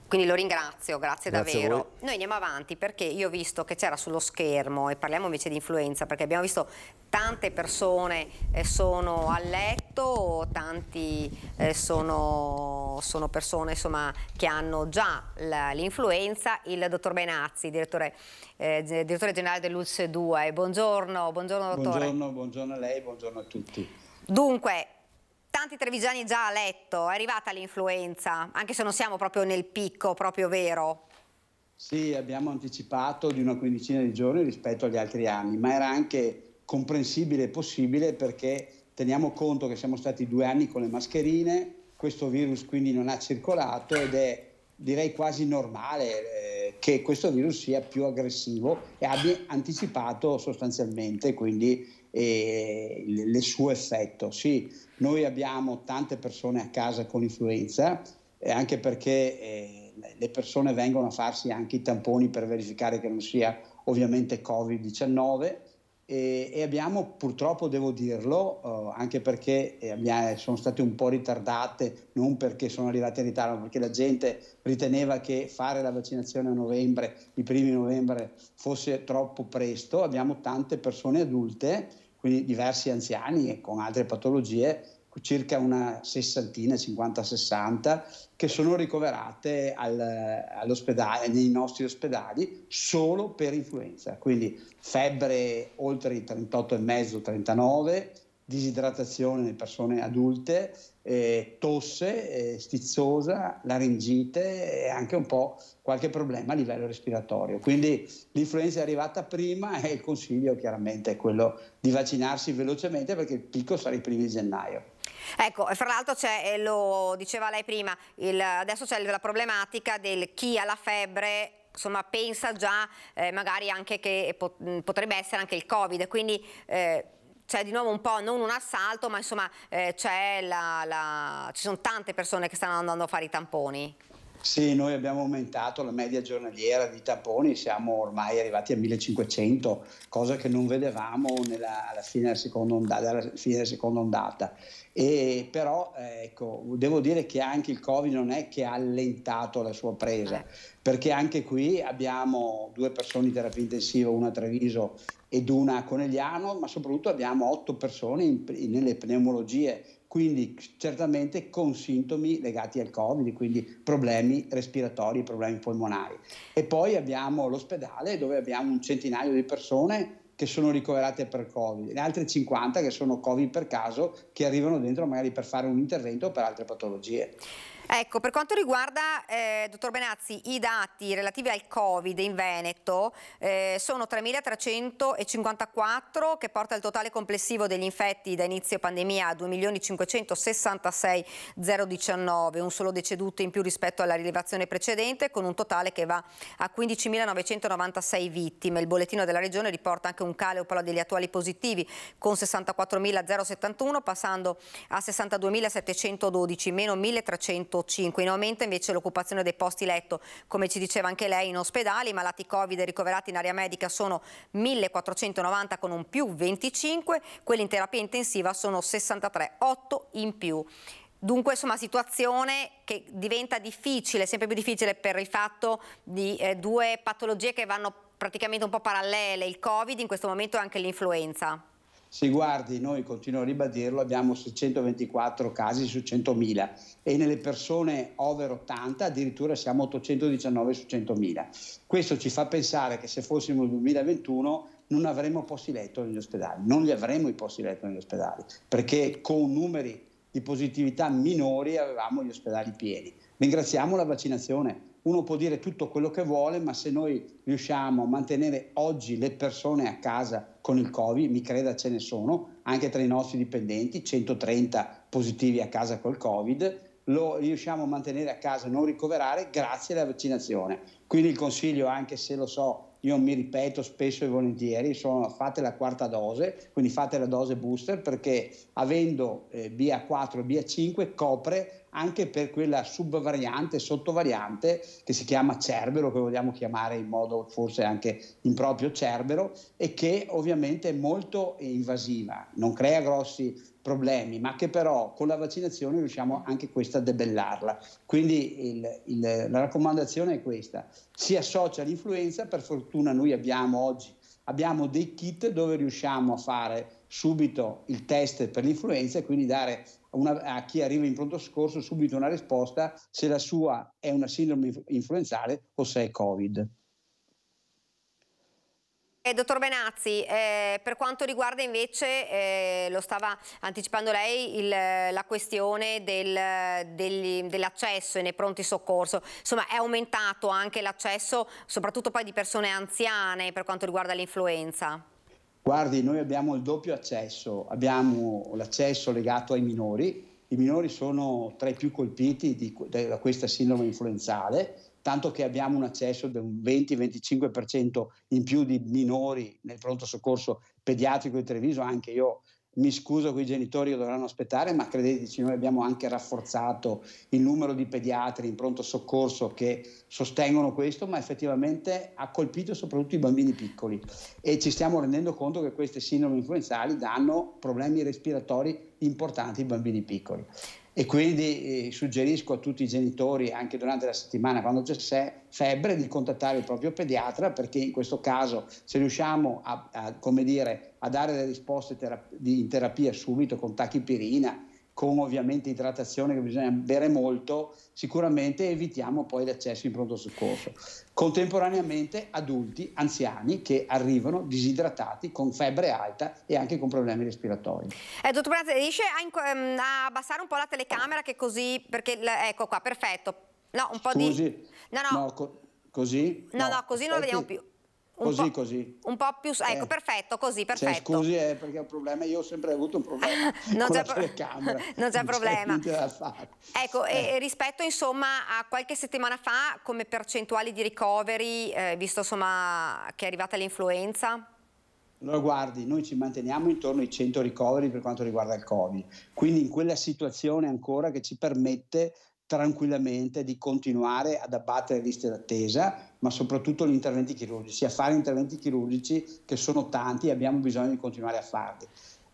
Quindi lo ringrazio, grazie davvero. Noi andiamo avanti perché io ho visto che c'era sullo schermo, e parliamo invece di influenza, perché abbiamo visto tante persone sono a letto, tanti sono persone insomma, che hanno già l'influenza. Il dottor Benazzi, direttore generale dell'ULSS 2. Buongiorno dottore. Buongiorno a lei, buongiorno a tutti. Dunque, tanti trevigiani già a letto, è arrivata l'influenza, anche se non siamo proprio nel picco, proprio vero? Sì, abbiamo anticipato di una quindicina di giorni rispetto agli altri anni, ma era anche comprensibile e possibile, perché teniamo conto che siamo stati 2 anni con le mascherine, questo virus quindi non ha circolato, ed è direi quasi normale che questo virus sia più aggressivo e abbia anticipato sostanzialmente quindi il suo effetto. Sì, noi abbiamo tante persone a casa con influenza, anche perché le persone vengono a farsi anche i tamponi per verificare che non sia ovviamente Covid-19, e abbiamo, purtroppo devo dirlo, anche perché sono state un po' ritardate, non perché sono arrivate in ritardo, ma perché la gente riteneva che fare la vaccinazione a novembre, i primi novembre, fosse troppo presto. Abbiamo tante persone adulte, quindi diversi anziani e con altre patologie, circa una 50-60, che sono ricoverate all'ospedale, nei nostri ospedali, solo per influenza. Quindi febbre oltre i 38,5-39, disidratazione nelle persone adulte, tosse stizzosa, laringite e anche un po' qualche problema a livello respiratorio. Quindi l'influenza è arrivata prima, e il consiglio chiaramente è quello di vaccinarsi velocemente, perché il picco sarà i primi di gennaio. Ecco, fra l'altro c'è, lo diceva lei prima, adesso c'è la problematica del chi ha la febbre, insomma, pensa già magari anche che potrebbe essere anche il Covid, quindi c'è di nuovo un po', non un assalto, ma insomma ci sono tante persone che stanno andando a fare i tamponi. Sì, noi abbiamo aumentato la media giornaliera di tamponi, siamo ormai arrivati a 1500, cosa che non vedevamo alla fine della seconda ondata. E però ecco, devo dire che anche il Covid non è che ha allentato la sua presa, perché anche qui abbiamo 2 persone in terapia intensiva, una a Treviso ed una a Conegliano, ma soprattutto abbiamo 8 persone nelle pneumologie, quindi certamente con sintomi legati al Covid, quindi problemi respiratori, problemi polmonari. E poi abbiamo l'ospedale dove abbiamo un centinaio di persone che sono ricoverate per Covid, e altre 50 che sono Covid per caso, che arrivano dentro magari per fare un intervento o per altre patologie. Ecco, per quanto riguarda, dottor Benazzi, i dati relativi al Covid in Veneto sono 3.354, che porta il totale complessivo degli infetti da inizio pandemia a 2.566.019, un solo deceduto in più rispetto alla rilevazione precedente, con un totale che va a 15.996 vittime. Il bollettino della regione riporta anche un calo però degli attuali positivi, con 64.071, passando a 62.712, meno 1.300. In aumento invece l'occupazione dei posti letto, come ci diceva anche lei, in ospedali. I malati Covid ricoverati in area medica sono 1.490 con un più 25, quelli in terapia intensiva sono 63, 8 in più. Dunque insomma situazione che diventa difficile, sempre più difficile per il fatto di 2 patologie che vanno praticamente un po' parallele, il Covid in questo momento e anche l'influenza. Sì, guardi, noi continuo a ribadirlo, abbiamo 624 casi su 100.000 e nelle persone over 80 addirittura siamo 819 su 100.000. Questo ci fa pensare che se fossimo nel 2021 non avremmo posti letto negli ospedali, non li avremmo i posti letto negli ospedali, perché con numeri di positività minori avevamo gli ospedali pieni. Ringraziamo la vaccinazione. Uno può dire tutto quello che vuole, ma se noi riusciamo a mantenere oggi le persone a casa con il Covid, mi creda ce ne sono, anche tra i nostri dipendenti, 130 positivi a casa col Covid, lo riusciamo a mantenere a casa, non ricoverare grazie alla vaccinazione. Quindi il consiglio, anche se lo so, io mi ripeto spesso e volentieri, fate la 4ª dose, quindi fate la dose booster, perché avendo BA4 e BA5 copre anche per quella subvariante, sottovariante che si chiama Cerbero, che vogliamo chiamare in modo forse anche improprio Cerbero, e che ovviamente è molto invasiva, non crea grossi problemi, ma che però con la vaccinazione riusciamo anche questa a debellarla. Quindi la raccomandazione è questa: si associa all'influenza. Per fortuna noi abbiamo dei kit dove riusciamo a fare subito il test per l'influenza e quindi dare a chi arriva in pronto soccorso subito una risposta se la sua è una sindrome influenzale o se è Covid. Dottor Benazzi, per quanto riguarda invece, lo stava anticipando lei, la questione dell'accesso nei pronti soccorso, insomma è aumentato anche l'accesso soprattutto poi di persone anziane per quanto riguarda l'influenza? Guardi, noi abbiamo il doppio accesso, abbiamo l'accesso legato ai minori. I minori sono tra i più colpiti da questa sindrome influenzale, tanto che abbiamo un accesso del 20-25% in più di minori nel pronto soccorso pediatrico di Treviso. Anche io mi scuso con i genitori che dovranno aspettare, ma credeteci, noi abbiamo anche rafforzato il numero di pediatri in pronto soccorso che sostengono questo, ma effettivamente ha colpito soprattutto i bambini piccoli e ci stiamo rendendo conto che queste sindromi influenzali danno problemi respiratori importanti ai bambini piccoli. E quindi suggerisco a tutti i genitori, anche durante la settimana, quando c'è febbre, di contattare il proprio pediatra, perché in questo caso, se riusciamo a dare le risposte in terapia subito, con tachipirina, con ovviamente idratazione che bisogna bere molto, sicuramente evitiamo poi l'accesso in pronto soccorso. Contemporaneamente adulti, anziani che arrivano disidratati, con febbre alta e anche con problemi respiratori. Dottor Benazzi, riesce a abbassare un po' la telecamera, che così, perché ecco qua, perfetto. No, un po' Scusi, di... No, così? No, così non lo vediamo più. Così. Un po' più, ecco, perfetto, così, perfetto. Scusi, perché è un problema, io ho sempre avuto un problema con la telecamera. Non c'è problema. Niente da fare. Ecco, e rispetto insomma a qualche settimana fa, come percentuali di ricoveri, visto insomma che è arrivata l'influenza? Allora guardi, noi ci manteniamo intorno ai 100 ricoveri per quanto riguarda il Covid, quindi in quella situazione ancora che ci permette tranquillamente di continuare ad abbattere liste d'attesa, ma soprattutto gli interventi chirurgici, a fare interventi chirurgici che sono tanti e abbiamo bisogno di continuare a farli.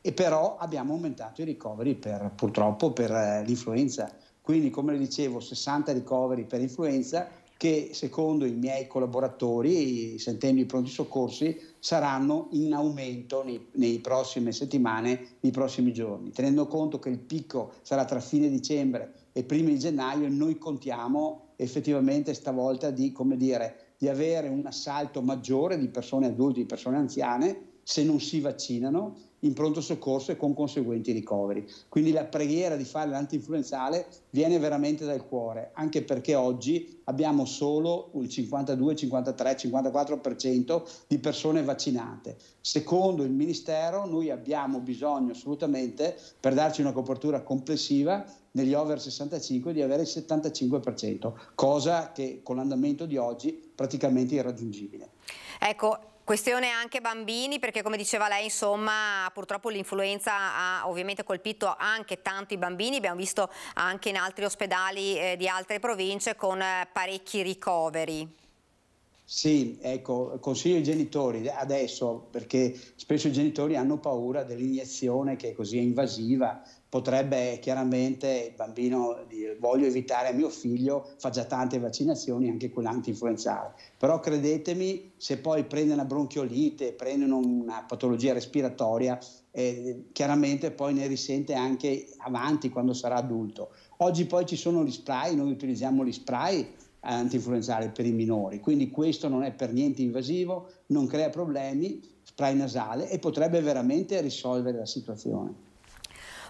E però abbiamo aumentato i ricoveri purtroppo per l'influenza, quindi come le dicevo 60 ricoveri per influenza che secondo i miei collaboratori, sentendo i pronti soccorsi, saranno in aumento nei prossime settimane, nei prossimi giorni. Tenendo conto che il picco sarà tra fine dicembre e primi di gennaio, noi contiamo effettivamente stavolta di avere un assalto maggiore di persone adulte, di persone anziane, se non si vaccinano, in pronto soccorso e con conseguenti ricoveri. Quindi la preghiera di fare l'antinfluenzale viene veramente dal cuore, anche perché oggi abbiamo solo il 52, 53, 54% di persone vaccinate. Secondo il Ministero noi abbiamo bisogno assolutamente, per darci una copertura complessiva, negli over 65 di avere il 75%, cosa che con l'andamento di oggi praticamente irraggiungibile. Ecco, questione anche bambini, perché come diceva lei, insomma, purtroppo l'influenza ha ovviamente colpito anche tanto i bambini, abbiamo visto anche in altri ospedali di altre province con parecchi ricoveri. Sì, ecco, consiglio ai genitori adesso, perché spesso i genitori hanno paura dell'iniezione che è così invasiva, potrebbe chiaramente il bambino dire voglio evitare a mio figlio, fa già tante vaccinazioni, anche quella antinfluenzale. Però credetemi, se poi prende una bronchiolite, prendono una patologia respiratoria, chiaramente poi ne risente anche avanti quando sarà adulto. Oggi poi ci sono gli spray, noi utilizziamo gli spray antinfluenzali per i minori, quindi questo non è per niente invasivo, non crea problemi, spray nasale e potrebbe veramente risolvere la situazione.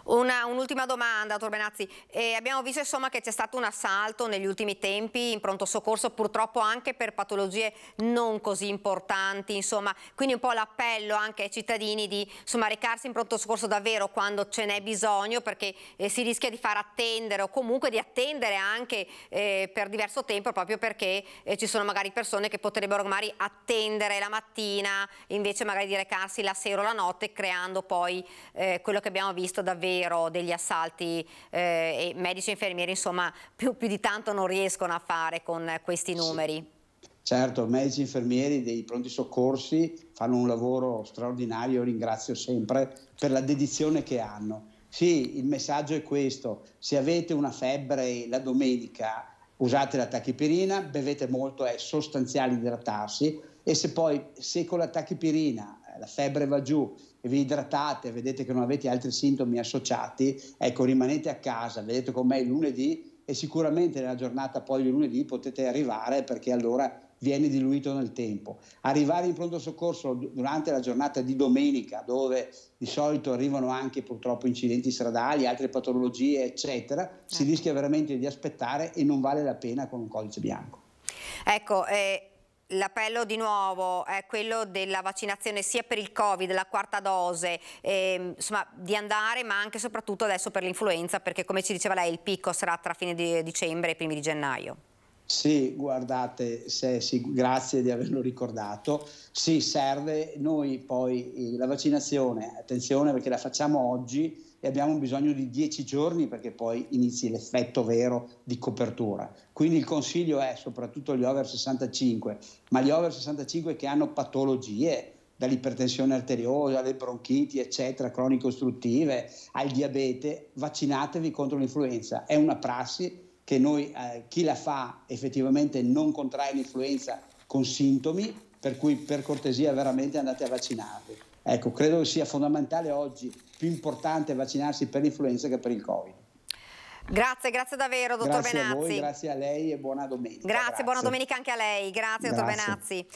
Un'ultima domanda, dottor Benazzi. Abbiamo visto insomma che c'è stato un assalto negli ultimi tempi in pronto soccorso, purtroppo anche per patologie non così importanti, insomma, quindi un po' l'appello anche ai cittadini di recarsi in pronto soccorso davvero quando ce n'è bisogno, perché si rischia di far attendere o comunque di attendere anche per diverso tempo, proprio perché ci sono magari persone che potrebbero magari attendere la mattina invece magari di recarsi la sera o la notte, creando poi quello che abbiamo visto davvero degli assalti, e medici e infermieri insomma più di tanto non riescono a fare con questi numeri. Certo, medici e infermieri dei pronti soccorsi fanno un lavoro straordinario, ringrazio sempre per la dedizione che hanno. Sì, il messaggio è questo: se avete una febbre la domenica usate la tachipirina, bevete molto, è sostanziale idratarsi, e se con la tachipirina la febbre va giù e vi idratate, vedete che non avete altri sintomi associati, ecco, rimanete a casa, vedete con me il lunedì e sicuramente nella giornata poi di lunedì potete arrivare, perché allora viene diluito nel tempo. Arrivare in pronto soccorso durante la giornata di domenica, dove di solito arrivano anche purtroppo incidenti stradali, altre patologie, eccetera, si rischia veramente di aspettare e non vale la pena con un codice bianco. Ecco, l'appello di nuovo è quello della vaccinazione sia per il Covid, la quarta dose, insomma di andare, ma anche e soprattutto adesso per l'influenza, perché come ci diceva lei il picco sarà tra fine di dicembre e primi di gennaio. Sì, guardate, grazie di averlo ricordato. Sì, serve. Noi poi la vaccinazione, attenzione perché la facciamo oggi e abbiamo bisogno di 10 giorni perché poi inizi l'effetto vero di copertura. Quindi il consiglio è soprattutto gli over 65, ma gli over 65 che hanno patologie, dall'ipertensione arteriosa alle bronchiti, eccetera, croniche ostruttive, al diabete, vaccinatevi contro l'influenza. È una prassi che noi, chi la fa effettivamente non contrae l'influenza con sintomi, per cui per cortesia veramente andate a vaccinarvi. Ecco, credo che sia fondamentale oggi, più importante vaccinarsi per l'influenza che per il Covid. Grazie davvero, dottor Benazzi. Grazie a voi, grazie a lei e buona domenica. Grazie, buona domenica anche a lei. Grazie. Dottor Benazzi.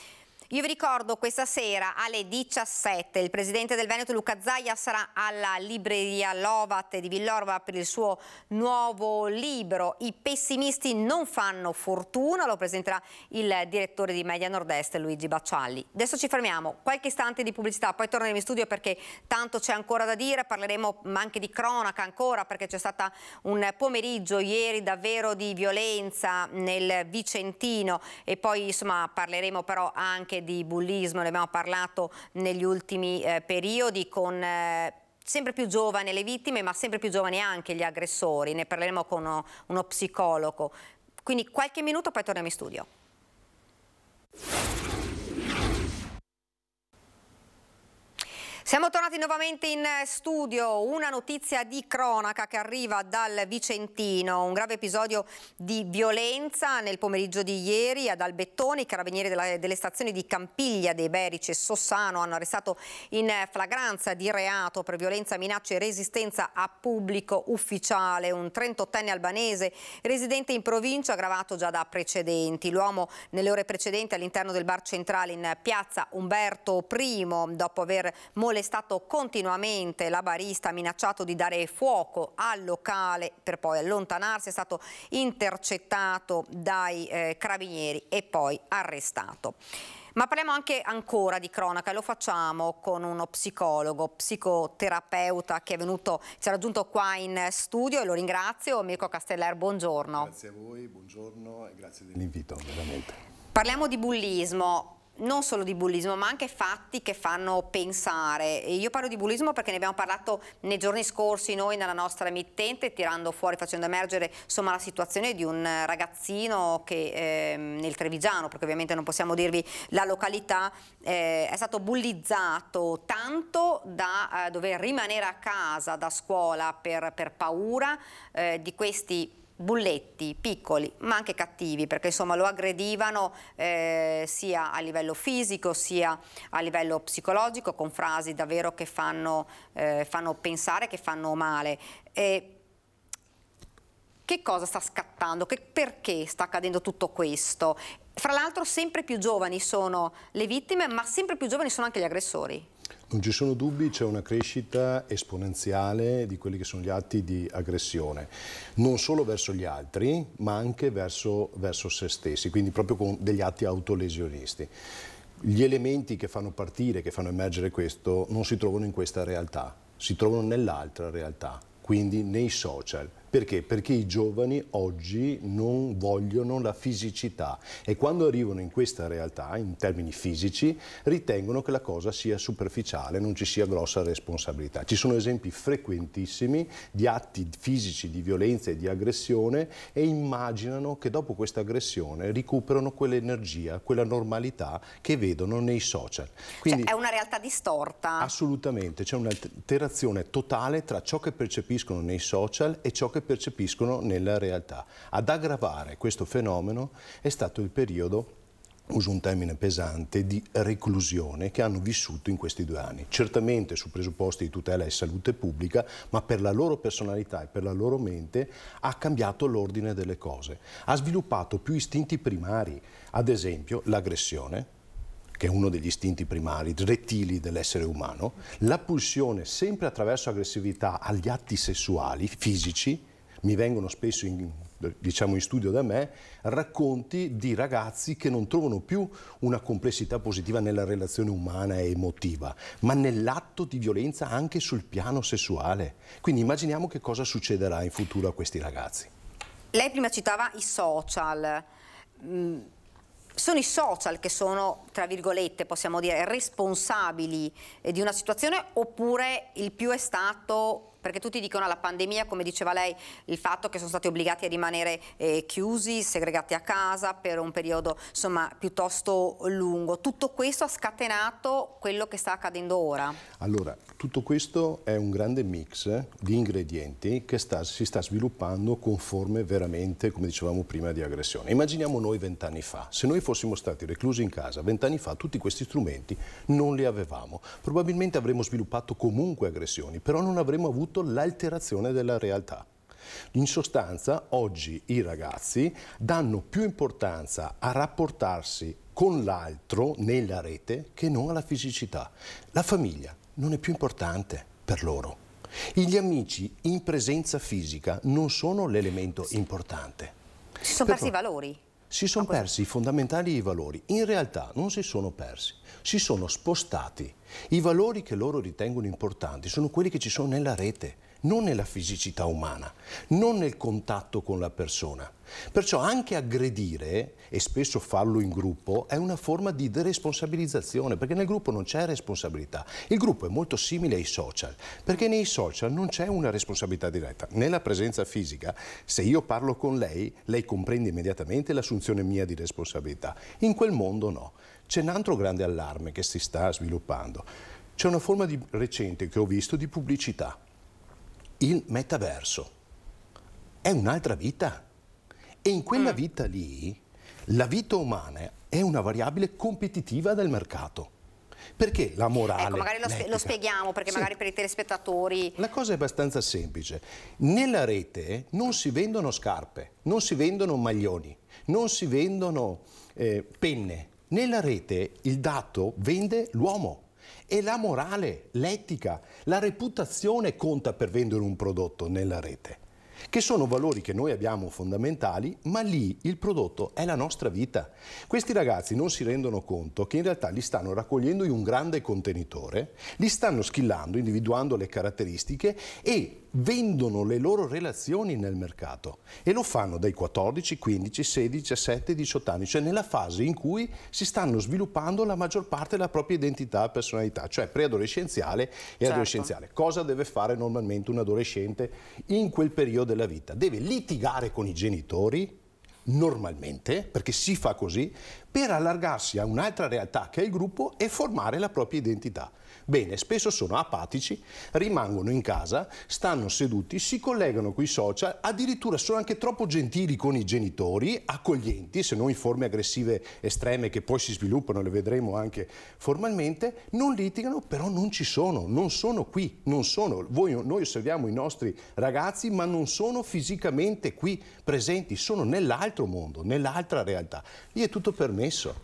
Io vi ricordo questa sera alle 17 il presidente del Veneto Luca Zaia sarà alla libreria Lovat di Villorba per il suo nuovo libro I pessimisti non fanno fortuna, lo presenterà il direttore di Media Nord-Est Luigi Baccialli. Adesso ci fermiamo, qualche istante di pubblicità, poi torneremo in studio perché tanto c'è ancora da dire, parleremo anche di cronaca ancora perché c'è stata un pomeriggio ieri davvero di violenza nel Vicentino e poi insomma parleremo però anche anche di bullismo, ne abbiamo parlato negli ultimi periodi, con sempre più giovani le vittime, ma sempre più giovani anche gli aggressori. Ne parleremo con uno psicologo. Quindi qualche minuto, poi torniamo in studio. Siamo tornati nuovamente in studio. Una notizia di cronaca che arriva dal Vicentino, un grave episodio di violenza nel pomeriggio di ieri ad Albettoni. I carabinieri delle stazioni di Campiglia dei Berici e Sossano hanno arrestato in flagranza di reato per violenza, minaccia e resistenza a pubblico ufficiale un 38enne albanese residente in provincia, aggravato già da precedenti. L'uomo nelle ore precedenti all'interno del bar centrale in piazza Umberto I, dopo aver molestato continuamente la barista, minacciato di dare fuoco al locale per poi allontanarsi, è stato intercettato dai carabinieri e poi arrestato. Ma parliamo anche ancora di cronaca, lo facciamo con uno psicologo, psicoterapeuta che è venuto, si è raggiunto qua in studio e lo ringrazio. Mirko Casteller, buongiorno. Grazie a voi, buongiorno e grazie dell'invito, veramente. Parliamo di bullismo. Non solo di bullismo, ma anche fatti che fanno pensare. E io parlo di bullismo perché ne abbiamo parlato nei giorni scorsi noi nella nostra emittente, tirando fuori, facendo emergere insomma la situazione di un ragazzino che nel Trevigiano, perché ovviamente non possiamo dirvi la località, è stato bullizzato tanto da dover rimanere a casa da scuola per paura di questi bulletti piccoli ma anche cattivi, perché insomma lo aggredivano sia a livello fisico sia a livello psicologico, con frasi davvero che fanno pensare, che fanno male. Che cosa sta scattando? Perché sta accadendo tutto questo? Fra l'altro sempre più giovani sono le vittime, ma sempre più giovani sono anche gli aggressori. Non ci sono dubbi, c'è una crescita esponenziale di quelli che sono gli atti di aggressione, non solo verso gli altri, ma anche verso se stessi, quindi proprio con degli atti autolesionisti. Gli elementi che fanno partire, che fanno emergere questo, non si trovano in questa realtà, si trovano nell'altra realtà, quindi nei social. Perché? Perché i giovani oggi non vogliono la fisicità e quando arrivano in questa realtà, in termini fisici, ritengono che la cosa sia superficiale, non ci sia grossa responsabilità. Ci sono esempi frequentissimi di atti fisici di violenza e di aggressione e immaginano che dopo questa aggressione recuperano quell'energia, quella normalità che vedono nei social. Quindi, cioè, è una realtà distorta? Assolutamente, c'è un'alterazione totale tra ciò che percepiscono nei social e ciò che percepiscono nella realtà. Ad aggravare questo fenomeno è stato il periodo, uso un termine pesante, di reclusione che hanno vissuto in questi 2 anni. Certamente su presupposti di tutela e salute pubblica, ma per la loro personalità e per la loro mente ha cambiato l'ordine delle cose. Ha sviluppato più istinti primari, ad esempio l'aggressione, che è uno degli istinti primari, rettili dell'essere umano, la pulsione sempre attraverso aggressività agli atti sessuali, fisici. Mi vengono spesso in studio da me racconti di ragazzi che non trovano più una complessità positiva nella relazione umana e emotiva, ma nell'atto di violenza anche sul piano sessuale. Quindi immaginiamo che cosa succederà in futuro a questi ragazzi. Lei prima citava i social. Sono i social che sono, tra virgolette, possiamo dire, responsabili di una situazione, oppure il più è stato, perché tutti dicono la pandemia, come diceva lei, il fatto che sono stati obbligati a rimanere chiusi, segregati a casa per un periodo insomma piuttosto lungo. Tutto questo ha scatenato quello che sta accadendo ora? Allora, tutto questo è un grande mix di ingredienti che si sta sviluppando con forme veramente, come dicevamo prima, di aggressione. Immaginiamo noi 20 anni fa. Se noi fossimo stati reclusi in casa 20 anni fa, tutti questi strumenti non li avevamo. Probabilmente avremmo sviluppato comunque aggressioni, però non avremmo avuto l'alterazione della realtà. In sostanza, oggi i ragazzi danno più importanza a rapportarsi con l'altro nella rete che non alla fisicità. La famiglia non è più importante per loro. Gli amici in presenza fisica non sono l'elemento importante. Si sono persi i valori? Si sono persi i fondamentali valori. In realtà non si sono persi, si sono spostati. I valori che loro ritengono importanti sono quelli che ci sono nella rete, non nella fisicità umana, non nel contatto con la persona. Perciò anche aggredire, e spesso farlo in gruppo, è una forma di deresponsabilizzazione, perché nel gruppo non c'è responsabilità. Il gruppo è molto simile ai social, perché nei social non c'è una responsabilità diretta. Nella presenza fisica, se io parlo con lei, lei comprende immediatamente l'assunzione mia di responsabilità. In quel mondo no. C'è un altro grande allarme che si sta sviluppando. C'è una forma recente che ho visto di pubblicità. Il metaverso è un'altra vita. E in quella vita lì, la vita umana è una variabile competitiva del mercato. Perché la morale... Ecco, magari lo spieghiamo, perché sì, magari per i telespettatori... La cosa è abbastanza semplice. Nella rete non si vendono scarpe, non si vendono maglioni, non si vendono penne. Nella rete il dato vende l'uomo. E la morale, l'etica, la reputazione conta per vendere un prodotto nella rete, che sono valori che noi abbiamo fondamentali, ma lì il prodotto è la nostra vita. Questi ragazzi non si rendono conto che in realtà li stanno raccogliendo in un grande contenitore, li stanno skillando, individuando le caratteristiche e vendono le loro relazioni nel mercato, e lo fanno dai 14, 15, 16, 17, 18 anni, cioè nella fase in cui si stanno sviluppando la maggior parte della propria identità e personalità, cioè preadolescenziale e adolescenziale. Cosa deve fare normalmente un adolescente in quel periodo della vita? Deve litigare con i genitori, normalmente, perché si fa così, per allargarsi a un'altra realtà che è il gruppo e formare la propria identità. Bene, spesso sono apatici, rimangono in casa, stanno seduti, si collegano con i social, addirittura sono anche troppo gentili con i genitori, accoglienti, se non in forme aggressive estreme che poi si sviluppano, le vedremo anche formalmente, non litigano, però non ci sono, non sono qui, non sono. Noi osserviamo i nostri ragazzi, ma non sono fisicamente qui presenti, sono nell'altro mondo, nell'altra realtà. Lì è tutto permesso,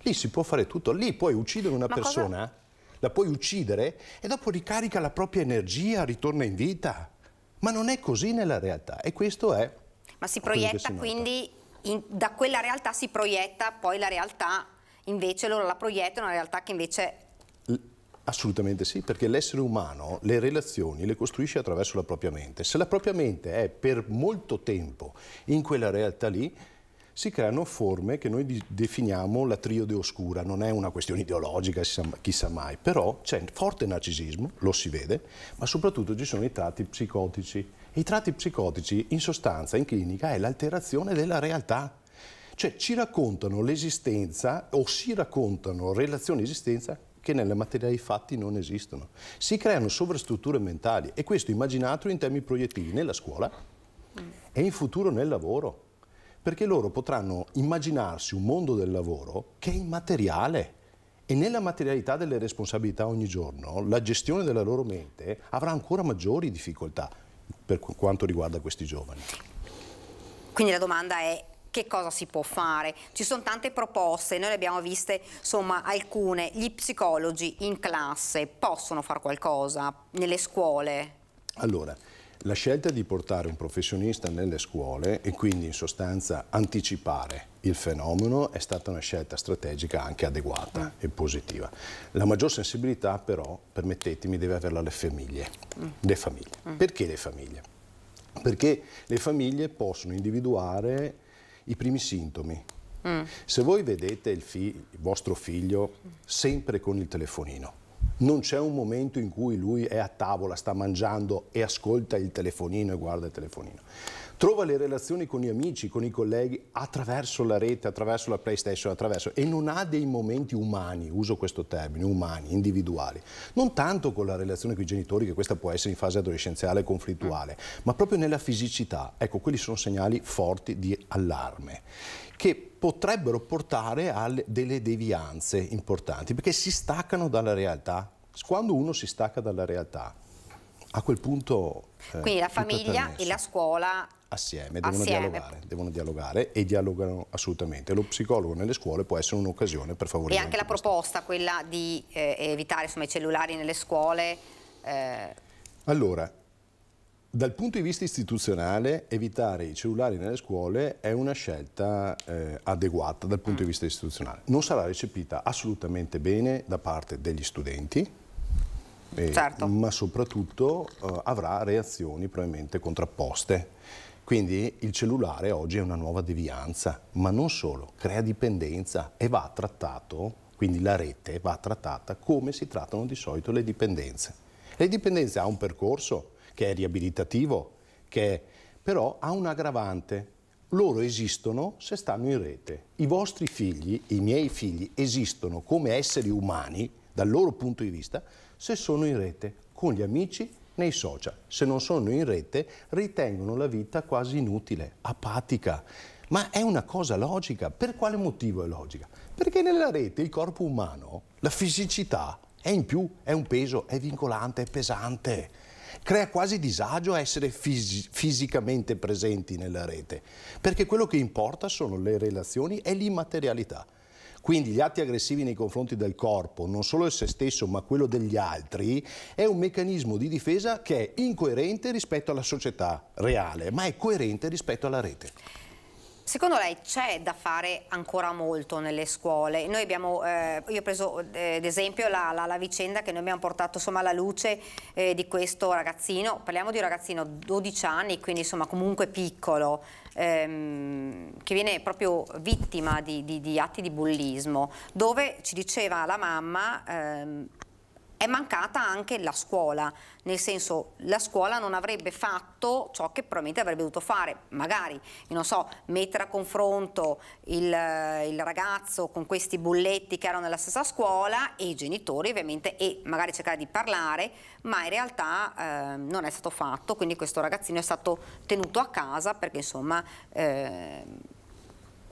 lì si può fare tutto, lì puoi uccidere una persona... La puoi uccidere e dopo ricarica la propria energia, ritorna in vita. Ma non è così nella realtà, e questo è... Ma si proietta quindi, da quella realtà si proietta poi la realtà, invece loro la proiettano, una realtà che invece... Assolutamente sì, perché l'essere umano le relazioni le costruisce attraverso la propria mente. Se la propria mente è per molto tempo in quella realtà lì, si creano forme che noi definiamo la triade oscura. Non è una questione ideologica, chissà mai, però c'è forte narcisismo, lo si vede, ma soprattutto ci sono i tratti psicotici. E i tratti psicotici, in sostanza, in clinica, è l'alterazione della realtà. Cioè ci raccontano l'esistenza o si raccontano relazioni di esistenza che nella materia dei fatti non esistono. Si creano sovrastrutture mentali, e questo immaginatelo in termini proiettivi nella scuola e in futuro nel lavoro. Perché loro potranno immaginarsi un mondo del lavoro che è immateriale, e nella materialità delle responsabilità ogni giorno la gestione della loro mente avrà ancora maggiori difficoltà per quanto riguarda questi giovani. Quindi la domanda è: che cosa si può fare? Ci sono tante proposte, noi le abbiamo viste, insomma, alcune. Gli psicologi in classe possono fare qualcosa nelle scuole? Allora, la scelta di portare un professionista nelle scuole e quindi in sostanza anticipare il fenomeno è stata una scelta strategica anche adeguata e positiva. La maggior sensibilità però, permettetemi, deve averla le famiglie. Le famiglie. Perché le famiglie? Perché le famiglie possono individuare i primi sintomi. Se voi vedete il vostro figlio sempre con il telefonino, non c'è un momento in cui lui è a tavola, sta mangiando e ascolta il telefonino e guarda il telefonino. Trova le relazioni con gli amici, con i colleghi attraverso la rete, attraverso la PlayStation, e non ha dei momenti umani, uso questo termine, umani, individuali. Non tanto con la relazione con i genitori, che questa può essere in fase adolescenziale e conflittuale, ma proprio nella fisicità. Ecco, quelli sono segnali forti di allarme, che potrebbero portare a delle devianze importanti, perché si staccano dalla realtà. Quando uno si stacca dalla realtà, a quel punto... Quindi la famiglia e la scuola... Assieme, devono dialogare e dialogano assolutamente. Lo psicologo nelle scuole può essere un'occasione per favorire. E anche la proposta, quella di evitare, insomma, i cellulari nelle scuole? Allora, dal punto di vista istituzionale, evitare i cellulari nelle scuole è una scelta adeguata dal punto di vista istituzionale. Non sarà recepita assolutamente bene da parte degli studenti, certo. Ma soprattutto avrà reazioni probabilmente contrapposte. Quindi il cellulare oggi è una nuova devianza, ma non solo, crea dipendenza e va trattato, quindi la rete va trattata come si trattano di solito le dipendenze. Le dipendenze ha un percorso che è riabilitativo, però ha un aggravante. Loro esistono se stanno in rete. I vostri figli, i miei figli, esistono come esseri umani, dal loro punto di vista, se sono in rete, con gli amici, nei social. Se non sono in rete, ritengono la vita quasi inutile, apatica. Ma è una cosa logica. Per quale motivo è logica? Perché nella rete il corpo umano, la fisicità, è in più, è un peso, è vincolante, è pesante. Crea quasi disagio a essere fisicamente presenti nella rete, perché quello che importa sono le relazioni e l'immaterialità. Quindi gli atti aggressivi nei confronti del corpo, non solo di se stesso ma quello degli altri, è un meccanismo di difesa che è incoerente rispetto alla società reale, ma è coerente rispetto alla rete. Secondo lei c'è da fare ancora molto nelle scuole? Noi abbiamo, io ho preso ad esempio la vicenda che noi abbiamo portato insomma, alla luce di questo ragazzino, parliamo di un ragazzino 12 anni, quindi insomma comunque piccolo, che viene proprio vittima di atti di bullismo, dove ci diceva la mamma è mancata anche la scuola, nel senso la scuola non avrebbe fatto ciò che probabilmente avrebbe dovuto fare, magari, non so, mettere a confronto il ragazzo con questi bulletti che erano nella stessa scuola e i genitori ovviamente e magari cercare di parlare, ma in realtà non è stato fatto, quindi questo ragazzino è stato tenuto a casa perché insomma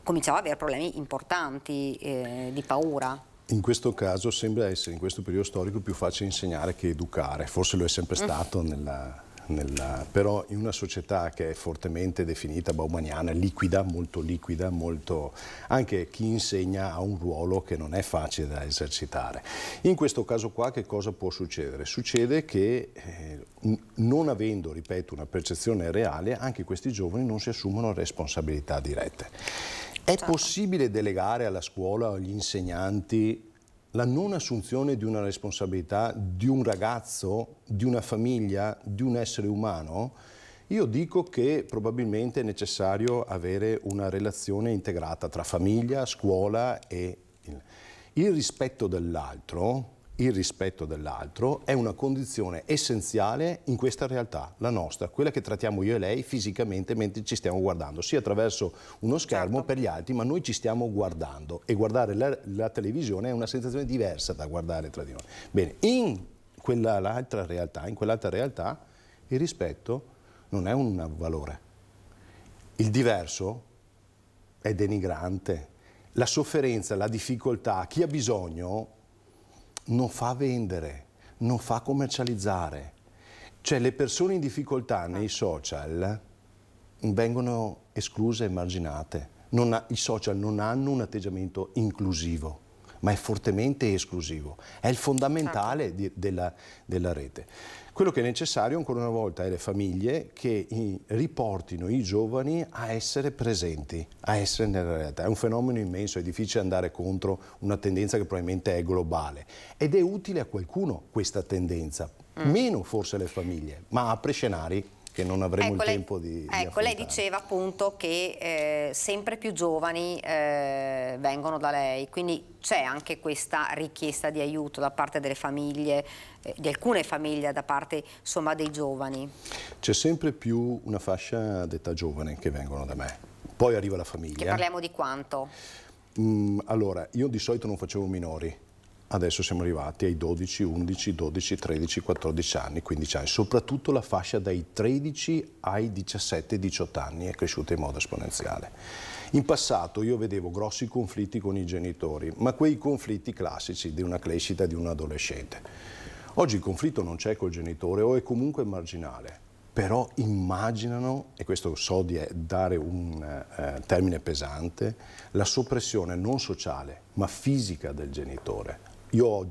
cominciava ad avere problemi importanti di paura. In questo caso sembra essere in questo periodo storico più facile insegnare che educare, forse lo è sempre stato, però in una società che è fortemente definita baumaniana, liquida, molto, anche chi insegna ha un ruolo che non è facile da esercitare. In questo caso qua che cosa può succedere? Succede che non avendo, ripeto, una percezione reale, anche questi giovani non si assumono responsabilità dirette. È possibile delegare alla scuola o agli insegnanti la non assunzione di una responsabilità di un ragazzo, di una famiglia, di un essere umano? Io dico che probabilmente è necessario avere una relazione integrata tra famiglia, scuola e il rispetto dell'altro. Il rispetto dell'altro è una condizione essenziale in questa realtà, la nostra, quella che trattiamo io e lei fisicamente mentre ci stiamo guardando, sia attraverso uno schermo per gli altri, ma noi ci stiamo guardando e guardare la televisione è una sensazione diversa da guardare tra di noi. Bene, in quell'altra realtà il rispetto non è un valore. Il diverso è denigrante, la sofferenza, la difficoltà, chi ha bisogno non fa vendere, non fa commercializzare. Cioè le persone in difficoltà nei social vengono escluse e marginate. I social non hanno un atteggiamento inclusivo, ma è fortemente esclusivo. È il fondamentale della rete. Quello che è necessario ancora una volta è le famiglie che riportino i giovani a essere presenti, a essere nella realtà. È un fenomeno immenso, è difficile andare contro una tendenza che probabilmente è globale ed è utile a qualcuno questa tendenza, meno forse alle famiglie, ma apre scenari che non avremo il tempo di affrontare. Lei diceva appunto che sempre più giovani vengono da lei, quindi c'è anche questa richiesta di aiuto da parte delle famiglie, di alcune famiglie, da parte insomma dei giovani. C'è sempre più una fascia d'età giovane che vengono da me, poi arriva la famiglia. Che parliamo di quanto? Allora, io di solito non facevo minori. Adesso siamo arrivati ai 12, 11, 12, 13, 14 anni, 15 anni. Soprattutto la fascia dai 13 ai 17, 18 anni è cresciuta in modo esponenziale. In passato io vedevo grossi conflitti con i genitori, ma quei conflitti classici di una crescita di un adolescente. Oggi il conflitto non c'è col genitore o è comunque marginale, però immaginano, e questo so di dare un termine pesante, la soppressione non sociale ma fisica del genitore. Io ho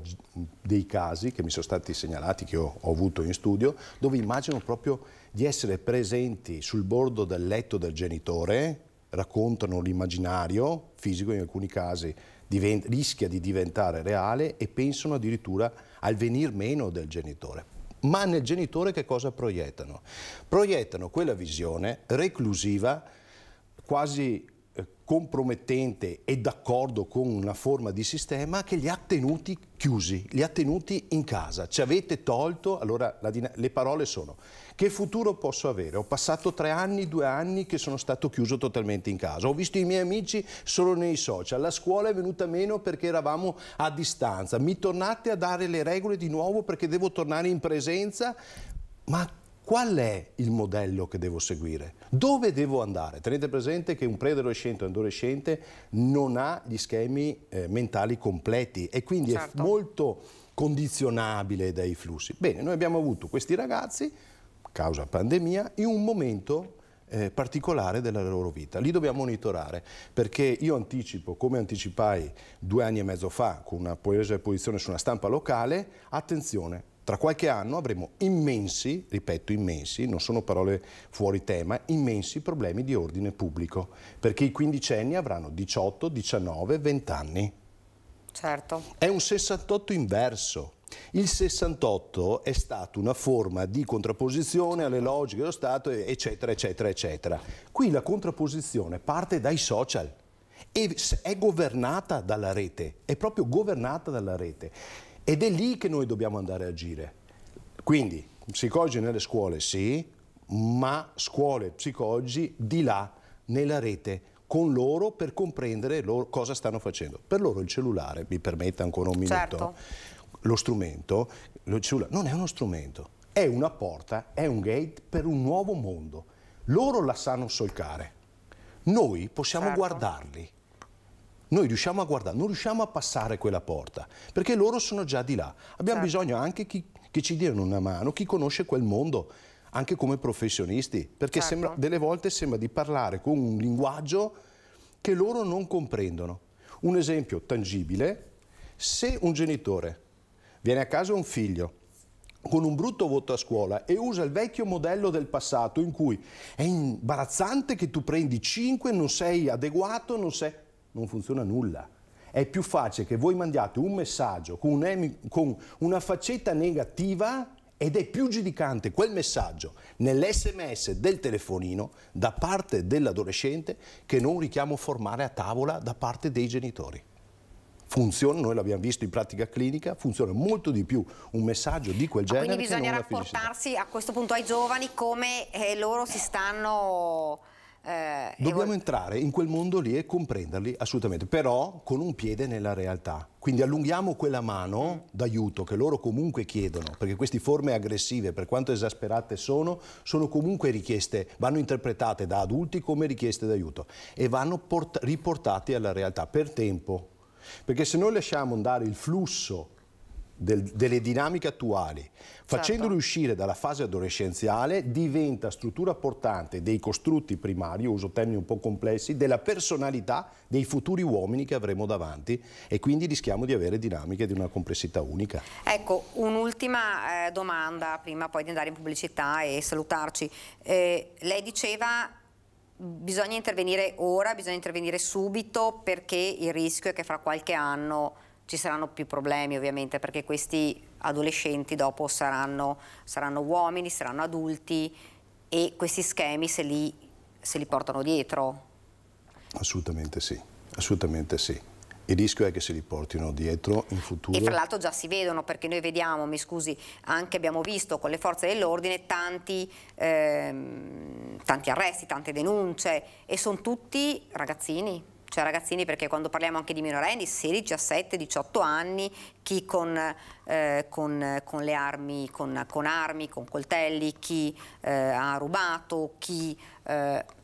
dei casi che mi sono stati segnalati, che ho avuto in studio, dove immagino proprio di essere presenti sul bordo del letto del genitore raccontano l'immaginario fisico, in alcuni casi rischia di diventare reale, e pensano addirittura al venir meno del genitore. Ma nel genitore che cosa proiettano? Proiettano quella visione reclusiva, quasi compromettente e d'accordo con una forma di sistema che li ha tenuti chiusi, li ha tenuti in casa. Ci avete tolto, allora le parole sono: che futuro posso avere? Ho passato 3 anni, 2 anni che sono stato chiuso totalmente in casa, ho visto i miei amici solo nei social, la scuola è venuta meno perché eravamo a distanza, mi tornate a dare le regole di nuovo perché devo tornare in presenza, ma qual è il modello che devo seguire? Dove devo andare? Tenete presente che un preadolescente o un adolescente non ha gli schemi mentali completi e quindi è molto condizionabile dai flussi. Bene, noi abbiamo avuto questi ragazzi, causa pandemia, in un momento particolare della loro vita. Li dobbiamo monitorare, perché io anticipo, come anticipai 2 anni e mezzo fa con una posizione su una stampa locale, attenzione, tra qualche anno avremo immensi, ripeto immensi, non sono parole fuori tema, immensi problemi di ordine pubblico, perché i quindicenni avranno 18, 19, 20 anni. Certo. È un 68 inverso. Il 68 è stata una forma di contrapposizione alle logiche dello Stato, eccetera, eccetera, eccetera. Qui la contrapposizione parte dai social e è governata dalla rete, è proprio governata dalla rete. Ed è lì che noi dobbiamo andare a agire. Quindi, psicologi nelle scuole sì, ma scuole e psicologi di là, nella rete, con loro per comprendere loro cosa stanno facendo. Per loro il cellulare, mi permetta ancora un minuto, lo strumento, il cellulare non è uno strumento, è una porta, è un gate per un nuovo mondo. Loro la sanno solcare. Noi possiamo guardarli. Noi riusciamo a guardare, non riusciamo a passare quella porta, perché loro sono già di là. Abbiamo bisogno anche che ci diano una mano, chi conosce quel mondo, anche come professionisti, perché delle volte sembra di parlare con un linguaggio che loro non comprendono. Un esempio tangibile: se un genitore viene a casa un figlio con un brutto voto a scuola e usa il vecchio modello del passato in cui è imbarazzante che tu prendi 5, non sei adeguato, non funziona nulla. È più facile che voi mandiate un messaggio con una faccetta negativa, ed è più giudicante quel messaggio nell'SMS del telefonino da parte dell'adolescente che non un richiamo formale a tavola da parte dei genitori. Funziona, noi l'abbiamo visto in pratica clinica, funziona molto di più un messaggio di quel genere. Quindi bisogna rapportarsi a questo punto ai giovani come loro si stanno... Dobbiamo entrare in quel mondo lì e comprenderli assolutamente, però con un piede nella realtà. Quindi allunghiamo quella mano d'aiuto che loro comunque chiedono, perché queste forme aggressive, per quanto esasperate sono comunque richieste, vanno interpretate da adulti come richieste d'aiuto e vanno riportate alla realtà per tempo. Perché se noi lasciamo andare il flusso delle dinamiche attuali, facendoli uscire dalla fase adolescenziale, diventa struttura portante dei costrutti primari, io uso termini un po' complessi, della personalità dei futuri uomini che avremo davanti, e quindi rischiamo di avere dinamiche di una complessità unica. Ecco, un'ultima domanda prima poi di andare in pubblicità e salutarci. Lei diceva bisogna intervenire ora, bisogna intervenire subito, perché il rischio è che fra qualche anno ci saranno più problemi, ovviamente, perché questi adolescenti dopo saranno uomini, saranno adulti, e questi schemi se li portano dietro. Assolutamente sì, assolutamente sì. Il rischio è che se li portino dietro in futuro. E fra l'altro già si vedono, perché noi vediamo, mi scusi, anche abbiamo visto con le forze dell'ordine tanti arresti, tante denunce, e sono tutti ragazzini. Cioè ragazzini, perché quando parliamo anche di minorenni, 16, 17, 18 anni, chi con le armi, con armi, con coltelli, chi ha rubato, chi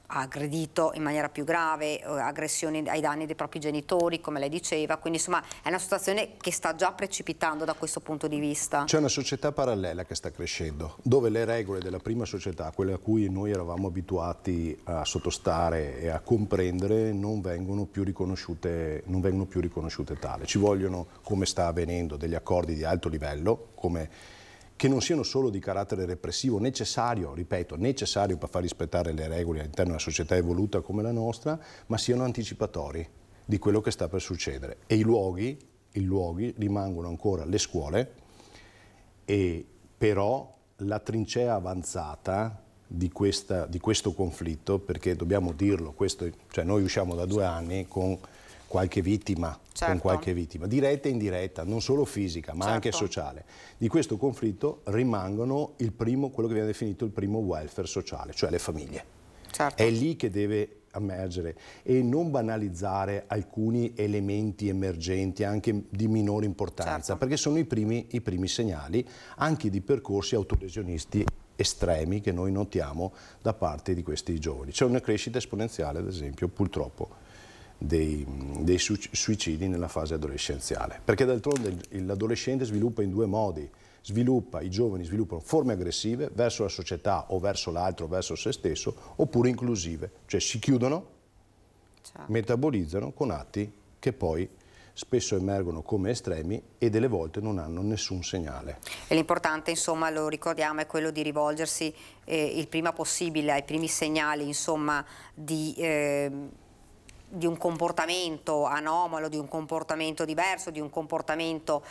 ha aggredito in maniera più grave, aggressioni ai danni dei propri genitori, come lei diceva. Quindi insomma è una situazione che sta già precipitando da questo punto di vista. C'è una società parallela che sta crescendo, dove le regole della prima società, quelle a cui noi eravamo abituati a sottostare e a comprendere, non vengono più riconosciute tale. Ci vogliono, come sta avvenendo, degli accordi di alto livello, come che non siano solo di carattere repressivo, necessario, ripeto, necessario per far rispettare le regole all'interno di una società evoluta come la nostra, ma siano anticipatori di quello che sta per succedere. E i luoghi rimangono ancora le scuole, e però la trincea avanzata di questo conflitto, perché dobbiamo dirlo, cioè noi usciamo da 2 anni con qualche vittima, diretta e indiretta, non solo fisica ma anche sociale. Di questo conflitto rimangono quello che viene definito il primo welfare sociale, cioè le famiglie. È lì che deve emergere, e non banalizzare alcuni elementi emergenti anche di minore importanza, perché sono i primi segnali anche di percorsi autolesionisti estremi che noi notiamo da parte di questi giovani. C'è una crescita esponenziale, ad esempio, purtroppo, dei suicidi nella fase adolescenziale, perché d'altronde l'adolescente sviluppa in 2 modi. I giovani sviluppano forme aggressive verso la società o verso l'altro, verso se stesso, oppure inclusive, cioè si chiudono, metabolizzano con atti che poi spesso emergono come estremi e delle volte non hanno nessun segnale. E l'importante, insomma, lo ricordiamo, è quello di rivolgersi il prima possibile ai primi segnali, insomma, di un comportamento anomalo, di un comportamento diverso, di un comportamento,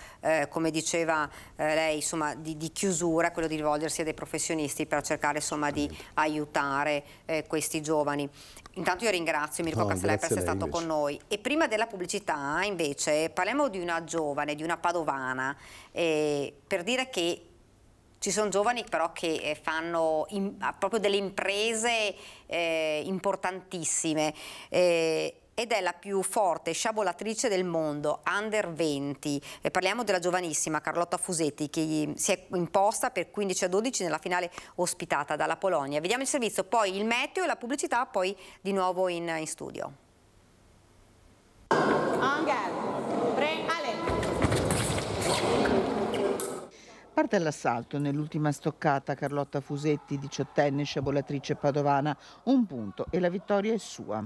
come diceva lei, insomma, di chiusura, quello di rivolgersi a dei professionisti per cercare, insomma, di aiutare questi giovani. Intanto io ringrazio Mirko Castellai per essere stato con noi. E prima della pubblicità, invece, parliamo di una giovane, di una padovana, per dire che ci sono giovani però che fanno proprio delle imprese importantissime, ed è la più forte sciabolatrice del mondo, under 20. Parliamo della giovanissima Carlotta Fusetti, che si è imposta per 15-12 nella finale ospitata dalla Polonia. Vediamo il servizio, poi il meteo e la pubblicità, poi di nuovo in studio. Parte all'assalto nell'ultima stoccata Carlotta Fusetti, 18enne sciabolatrice padovana, 1 punto e la vittoria è sua.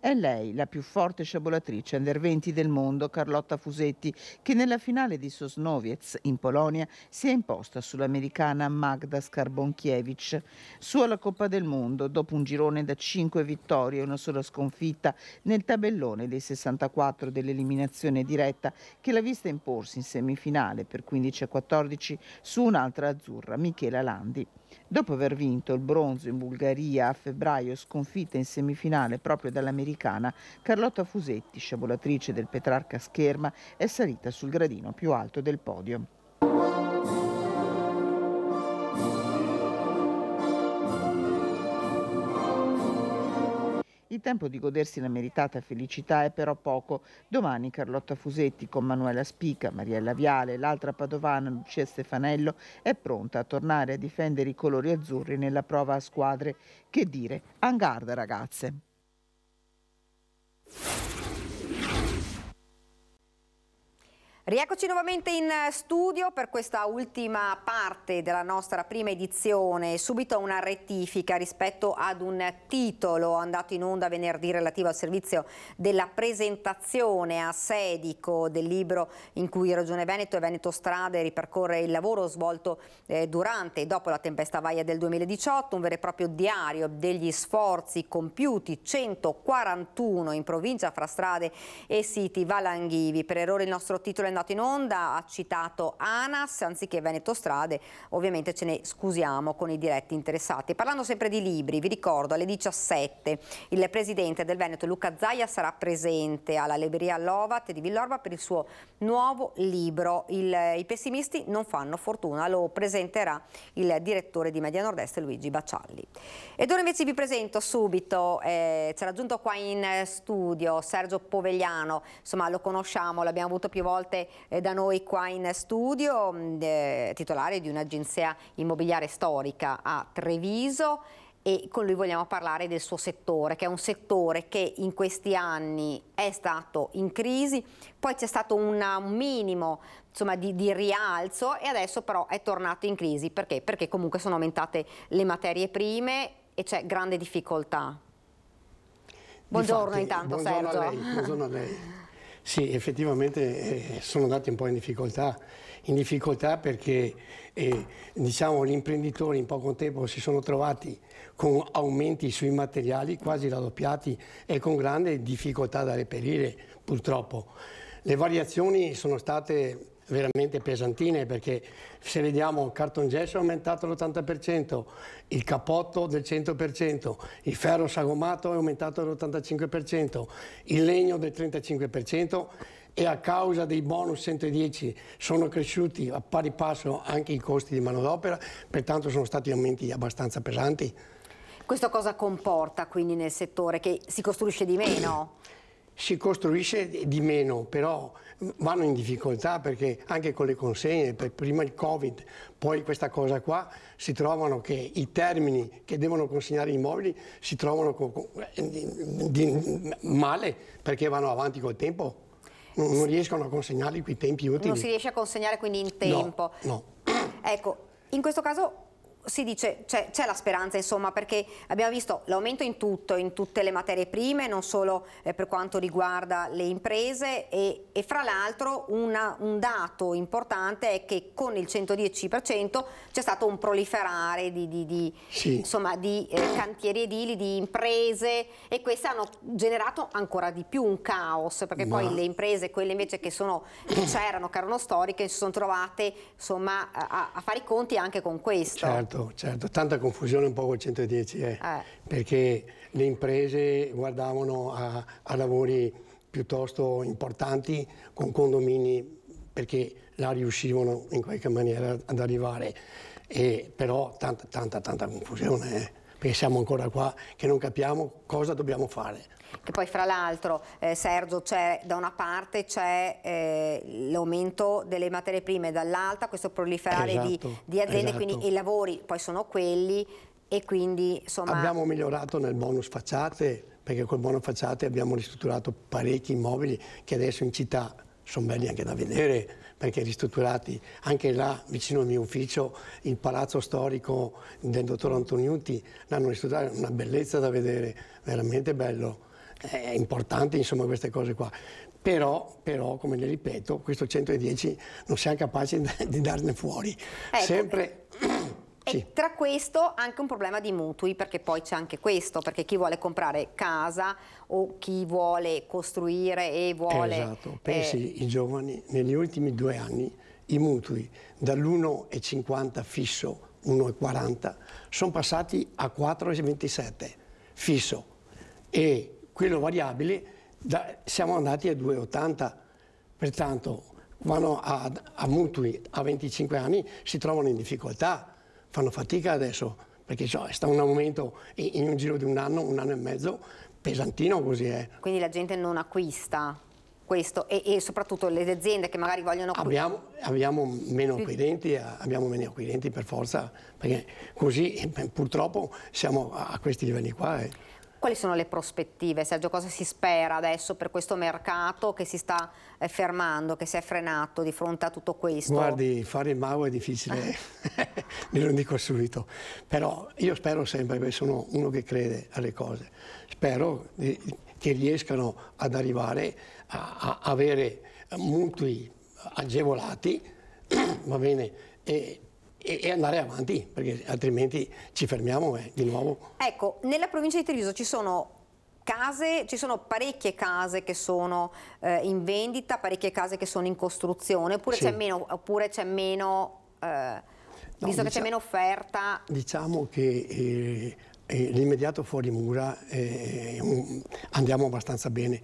È lei, la più forte sciabolatrice under 20 del mondo, Carlotta Fusetti, che nella finale di Sosnowiec in Polonia si è imposta sull'americana Magda Skarbonkiewicz. Su alla Coppa del Mondo, dopo un girone da 5 vittorie e una sola sconfitta nel tabellone dei 64 dell'eliminazione diretta, che l'ha vista imporsi in semifinale per 15-14 su un'altra azzurra, Michela Landi. Dopo aver vinto il bronzo in Bulgaria a febbraio, sconfitta in semifinale proprio dall'americana, Carlotta Fusetti, sciabolatrice del Petrarca Scherma, è salita sul gradino più alto del podio. Il tempo di godersi la meritata felicità è però poco. Domani Carlotta Fusetti con Manuela Spica, Mariella Viale e l'altra padovana Lucia Stefanello è pronta a tornare a difendere i colori azzurri nella prova a squadre. Che dire, en garde ragazze! Rieccoci nuovamente in studio per questa ultima parte della nostra prima edizione. Subito una rettifica rispetto ad un titolo andato in onda venerdì relativo al servizio della presentazione a Sedico del libro in cui Regione Veneto e Veneto Strade ripercorre il lavoro svolto durante e dopo la tempesta Vaia del 2018, un vero e proprio diario degli sforzi compiuti, 141 in provincia fra strade e siti valanghivi. Per errore il nostro titolo è andato in onda, ha citato ANAS anziché Veneto Strade, ovviamente ce ne scusiamo con i diretti interessati. Parlando sempre di libri, vi ricordo alle 17 il presidente del Veneto Luca Zaia sarà presente alla libreria Lovat di Villorba per il suo nuovo libro I pessimisti non fanno fortuna, lo presenterà il direttore di Media Nord-Est Luigi Baccialli. Ed ora invece vi presento subito, c'è raggiunto qua in studio Sergio Povegliano, insomma lo conosciamo, l'abbiamo avuto più volte da noi qua in studio, titolare di un'agenzia immobiliare storica a Treviso, e con lui vogliamo parlare del suo settore, che è un settore che in questi anni è stato in crisi, poi c'è stato un minimo, insomma, di rialzo e adesso però è tornato in crisi. Perché? Perché comunque sono aumentate le materie prime e c'è grande difficoltà. Buongiorno intanto buongiorno Sergio. A lei, buongiorno a lei. Sì, effettivamente sono andati un po' in difficoltà perché diciamo, gli imprenditori in poco tempo si sono trovati con aumenti sui materiali quasi raddoppiati e con grande difficoltà da reperire purtroppo. Le variazioni sono state veramente pesantine perché se vediamo il cartongesso è aumentato l'80%, il cappotto del 100%, il ferro sagomato è aumentato dell'85%, il legno del 35% e a causa dei bonus 110 sono cresciuti a pari passo anche i costi di manodopera, pertanto sono stati aumenti abbastanza pesanti. Questo cosa comporta quindi nel settore? Che si costruisce di meno? Si costruisce di meno, però vanno in difficoltà perché anche con le consegne, prima il Covid, poi questa cosa qua, si trovano che i termini che devono consegnare gli immobili si trovano male perché vanno avanti col tempo. Non riescono a consegnarli quei tempi utili. Non si riesce a consegnare quindi in tempo? No. Ecco, in questo caso si dice c'è la speranza, insomma, perché abbiamo visto l'aumento in tutto, in tutte le materie prime, non solo per quanto riguarda le imprese e fra l'altro un dato importante è che con il 110% c'è stato un proliferare di cantieri edili, di imprese, e queste hanno generato ancora di più un caos, perché poi le imprese, quelle invece che c'erano, che erano storiche, si sono trovate insomma a fare i conti anche con questo. Certo, tanta confusione un po' col 110, perché le imprese guardavano a lavori piuttosto importanti con condomini perché là riuscivano in qualche maniera ad arrivare, però tanta confusione, perché siamo ancora qua che non capiamo cosa dobbiamo fare. Che poi fra l'altro, Sergio, da una parte c'è l'aumento delle materie prime, dall'altra questo proliferare di aziende, quindi i lavori poi sono quelli e quindi insomma... Abbiamo migliorato nel bonus facciate, perché col bonus facciate abbiamo ristrutturato parecchi immobili che adesso in città sono belli anche da vedere, perché ristrutturati anche là vicino al mio ufficio, il palazzo storico del dottor Antoniuti, l'hanno ristrutturato, una bellezza da vedere, veramente bello. È importante insomma queste cose qua, però come le ripeto, questo 110 non siamo capaci di darne fuori, sempre. E tra questo anche un problema di mutui, perché poi c'è anche questo, perché chi vuole comprare casa o chi vuole costruire e vuole... Esatto, pensi i giovani negli ultimi 2 anni i mutui dall'1,50 fisso, 1,40 sono passati a 4,27 fisso e quello variabile siamo andati a 2,80, pertanto vanno a mutui a 25 anni, si trovano in difficoltà, fanno fatica adesso, perché sta un aumento in un giro di un anno e mezzo, pesantino così è. Quindi la gente non acquista questo e soprattutto le aziende che magari vogliono... Abbiamo meno acquirenti per forza, perché così purtroppo siamo a questi livelli qua. Quali sono le prospettive, Sergio? Cosa si spera adesso per questo mercato che si sta fermando, che si è frenato di fronte a tutto questo? Guardi, fare il mago è difficile, ve lo dico subito, però io spero sempre, perché sono uno che crede alle cose, spero che riescano ad arrivare a avere mutui agevolati, va bene, e andare avanti, perché altrimenti ci fermiamo di nuovo. Ecco, nella provincia di Treviso ci sono parecchie case che sono in vendita, parecchie case che sono in costruzione, oppure c'è meno, visto che c'è meno offerta? Diciamo che l'immediato fuori mura andiamo abbastanza bene,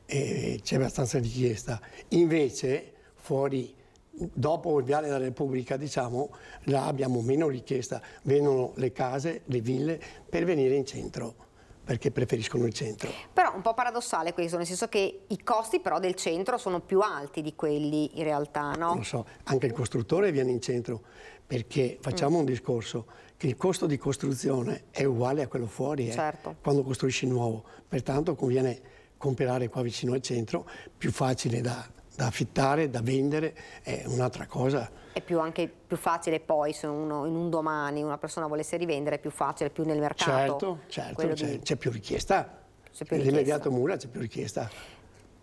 c'è abbastanza richiesta, invece fuori dopo il Viale della Repubblica, diciamo, là abbiamo meno richiesta, vengono le case, le ville per venire in centro, perché preferiscono il centro. Però un po' paradossale questo, nel senso che i costi però del centro sono più alti di quelli in realtà, no? Lo so, anche il costruttore viene in centro, perché facciamo un discorso che il costo di costruzione è uguale a quello fuori, certo, quando costruisci nuovo, pertanto conviene comprare qua vicino al centro, più facile da affittare, da vendere, è un'altra cosa. È anche più facile poi se in un domani una persona volesse rivendere, è più facile, più nel mercato. Certo, c'è più richiesta. Nell'immediato mura c'è più richiesta.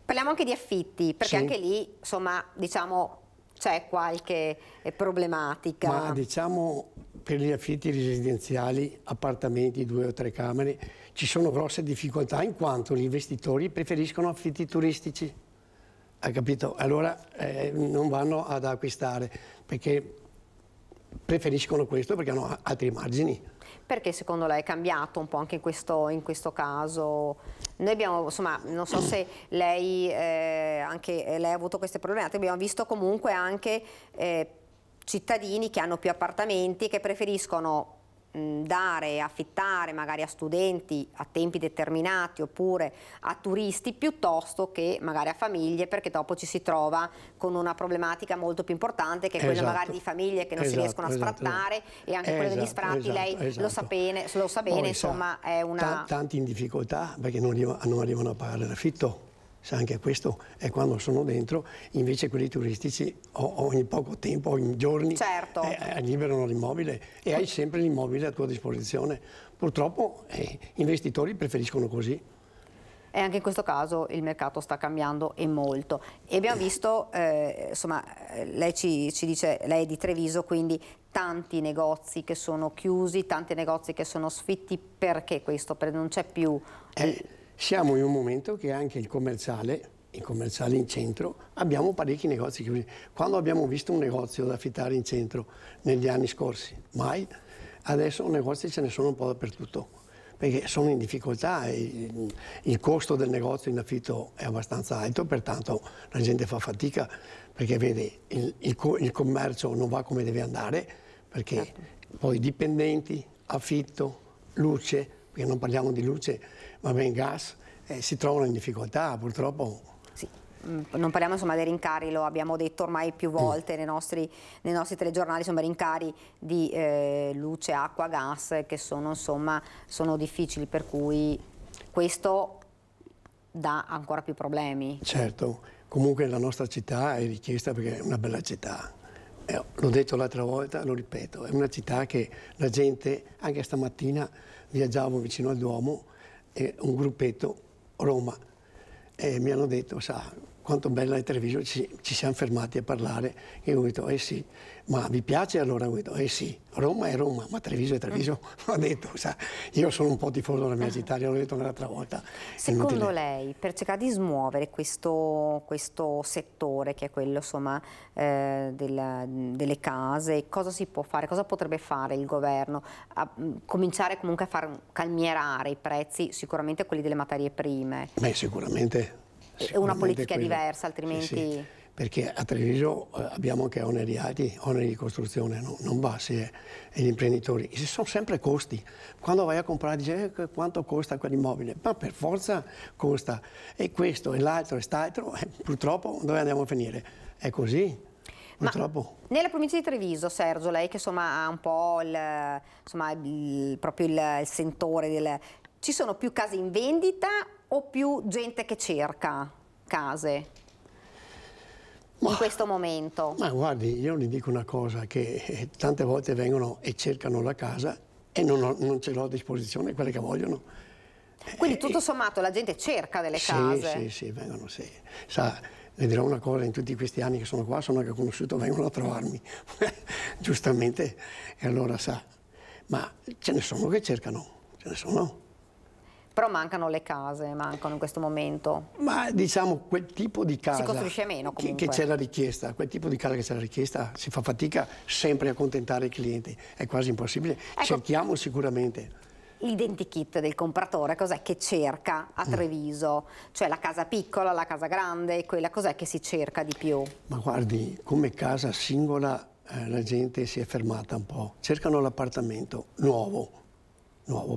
Parliamo anche di affitti, perché Sì. anche lì, insomma, diciamo, c'è qualche problematica. Ma diciamo per gli affitti residenziali, appartamenti 2 o 3 camere, ci sono grosse difficoltà in quanto gli investitori preferiscono affitti turistici. Hai capito? Allora non vanno ad acquistare perché preferiscono questo perché hanno altri margini. Perché secondo lei è cambiato un po' anche in questo caso? Noi abbiamo, insomma, non so se lei, anche lei ha avuto queste problematiche, abbiamo visto comunque anche cittadini che hanno più appartamenti e che preferiscono dare, affittare magari a studenti a tempi determinati oppure a turisti piuttosto che magari a famiglie, perché dopo ci si trova con una problematica molto più importante che è quella magari di famiglie che non si riescono a sfrattare e anche quella degli sfratti, lei lo sa bene, insomma è una... Tanti in difficoltà perché non arrivano a pagare l'affitto. Sa anche questo, è quando sono dentro, invece quelli turistici ogni poco tempo, ogni giorni, certo, liberano l'immobile e hai sempre l'immobile a tua disposizione. Purtroppo gli investitori preferiscono così. E anche in questo caso il mercato sta cambiando e molto. E abbiamo visto, insomma, lei ci dice, lei è di Treviso, quindi tanti negozi che sono chiusi, tanti negozi che sono sfitti. Perché questo? Perché non c'è più... Siamo in un momento che anche il commerciale in centro, abbiamo parecchi negozi chiusi. Quando abbiamo visto un negozio da affittare in centro negli anni scorsi? Mai. Adesso negozi ce ne sono un po' dappertutto, perché sono in difficoltà e il costo del negozio in affitto è abbastanza alto, pertanto la gente fa fatica, perché vede il commercio non va come deve andare, perché poi dipendenti, affitto, luce, perché non parliamo di luce, ma ben gas, si trovano in difficoltà purtroppo. Sì. Non parliamo insomma dei rincari, lo abbiamo detto ormai più volte nei nostri telegiornali, insomma rincari di luce, acqua, gas che sono difficili, per cui questo dà ancora più problemi. Certo, comunque la nostra città è richiesta perché è una bella città. L'ho detto l'altra volta, lo ripeto, è una città che la gente, anche stamattina viaggiavo vicino al Duomo, e un gruppetto Roma, e mi hanno detto, sa, quanto bella è Treviso, ci siamo fermati a parlare e ho detto, sì, ma vi piace? Allora ho detto, sì, Roma è Roma, ma Treviso è Treviso. Ho detto, sa, io sono un po' tifoso della mia città, l'ho detto l'altra volta. Secondo lei, per cercare di smuovere questo settore, che è quello insomma delle case, cosa si può fare? Cosa potrebbe fare il governo? Cominciare comunque a far calmierare i prezzi, sicuramente quelli delle materie prime. Beh, sicuramente. Una politica diversa, altrimenti... Sì, perché a Treviso abbiamo anche oneri alti, oneri di costruzione, non bassi, e gli imprenditori. Ci sono sempre costi. Quando vai a comprare dici quanto costa quell'immobile? Ma per forza costa. E questo, e l'altro, e st'altro, purtroppo dove andiamo a finire? È così. Purtroppo. Ma nella provincia di Treviso, Sergio, lei che insomma ha un po' proprio il sentore ci sono più case in vendita o più gente che cerca case in questo momento? Ma guardi, io gli dico una cosa, che tante volte vengono e cercano la casa e non ce l'ho a disposizione quelle che vogliono. Quindi tutto sommato la gente cerca delle case? Sì, vengono, sì. Sa, le dirò una cosa, in tutti questi anni che sono qua, sono anche conosciuto, vengono a trovarmi, giustamente, e allora sa, ma ce ne sono che cercano, ce ne sono. Però mancano le case, mancano in questo momento. Ma diciamo quel tipo di casa... Si costruisce meno comunque. Che c'è la richiesta, quel tipo di casa che c'è la richiesta, si fa fatica sempre a accontentare i clienti, è quasi impossibile. Ecco, cerchiamo sicuramente. L'identikit del compratore, cos'è che cerca a Treviso? Cioè la casa piccola, la casa grande, quella cos'è che si cerca di più? Ma guardi, come casa singola la gente si è fermata un po'. Cercano l'appartamento nuovo,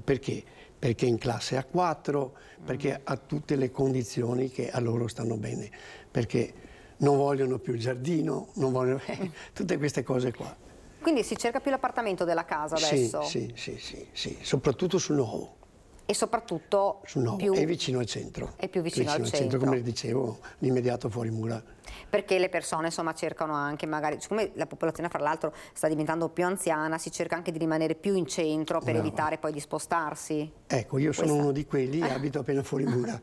perché? Perché in classe A4, perché ha tutte le condizioni che a loro stanno bene, perché non vogliono più il giardino, non vogliono tutte queste cose qua. Quindi si cerca più l'appartamento della casa adesso? Sì, soprattutto sul nuovo. E soprattutto è vicino al centro. È più vicino al centro. Come le dicevo, l'immediato fuori mura. Perché le persone insomma cercano anche, magari, siccome la popolazione fra l'altro sta diventando più anziana, si cerca anche di rimanere più in centro per evitare poi di spostarsi. Ecco, io sono uno di quelli e abito appena fuori mura.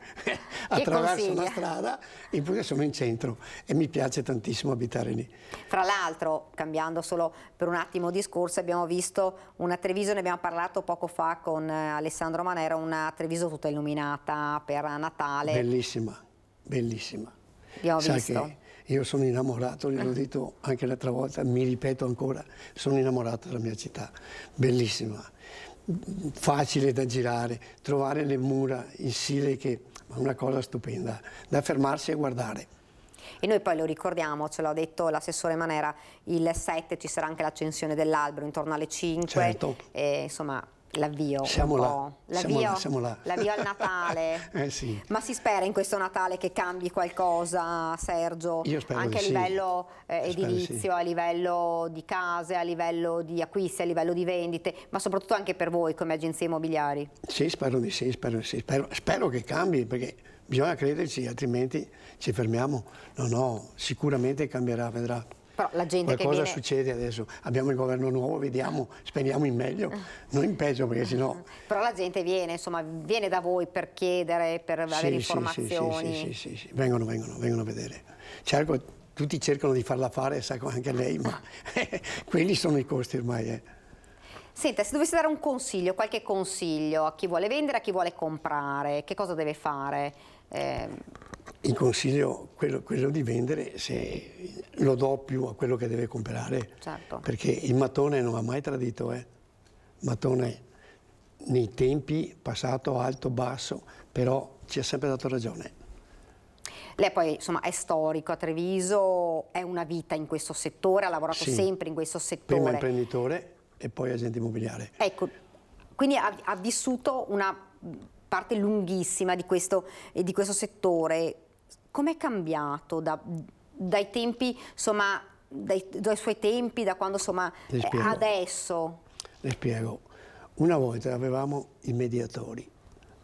Attraverso la strada, eppure sono in centro e mi piace tantissimo abitare lì. Fra l'altro, cambiando solo per un attimo discorso, abbiamo visto una Treviso, ne abbiamo parlato poco fa con Alessandro Manera, una Treviso tutta illuminata per Natale. Bellissima, bellissima. Abbiamo visto. Che io sono innamorato, gliel'ho detto anche l'altra volta, mi ripeto ancora, sono innamorato della mia città, bellissima, facile da girare, trovare le mura, il Sile, che è una cosa stupenda, da fermarsi e guardare. E noi poi lo ricordiamo, ce l'ha detto l'assessore Manera, il 7 ci sarà anche l'accensione dell'albero intorno alle 5, certo. E insomma l'avvio al Natale. Sì. Ma si spera in questo Natale che cambi qualcosa, Sergio? Io spero anche a livello edilizio, sì. A livello di case, a livello di acquisti, a livello di vendite, ma soprattutto anche per voi come agenzie immobiliari? Sì, spero di sì, spero che cambi, perché bisogna crederci, altrimenti ci fermiamo. No, sicuramente cambierà, vedrà. Però la gente qualcosa che viene... succede adesso, abbiamo il governo nuovo, vediamo, speriamo in meglio, non in peggio, perché sennò... Però la gente viene, insomma, viene da voi per chiedere, per avere informazioni. Sì, vengono a vedere. Tutti cercano di farla fare, sa anche lei, ma quelli sono i costi ormai. Senta, se dovessi dare un consiglio, qualche consiglio a chi vuole vendere, a chi vuole comprare, che cosa deve fare? Il consiglio, quello di vendere, se lo do più a quello che deve comprare, certo. Perché il mattone non ha mai tradito, Mattone nei tempi, passato, alto, basso, però ci ha sempre dato ragione. Lei poi insomma è storico a Treviso, è una vita in questo settore, ha lavorato sempre in questo settore. Prima imprenditore e poi agente immobiliare. Ecco, quindi ha vissuto una parte lunghissima di questo settore. Com'è cambiato dai tempi, insomma, dai suoi tempi, da quando insomma adesso? Le spiego. Una volta avevamo i mediatori.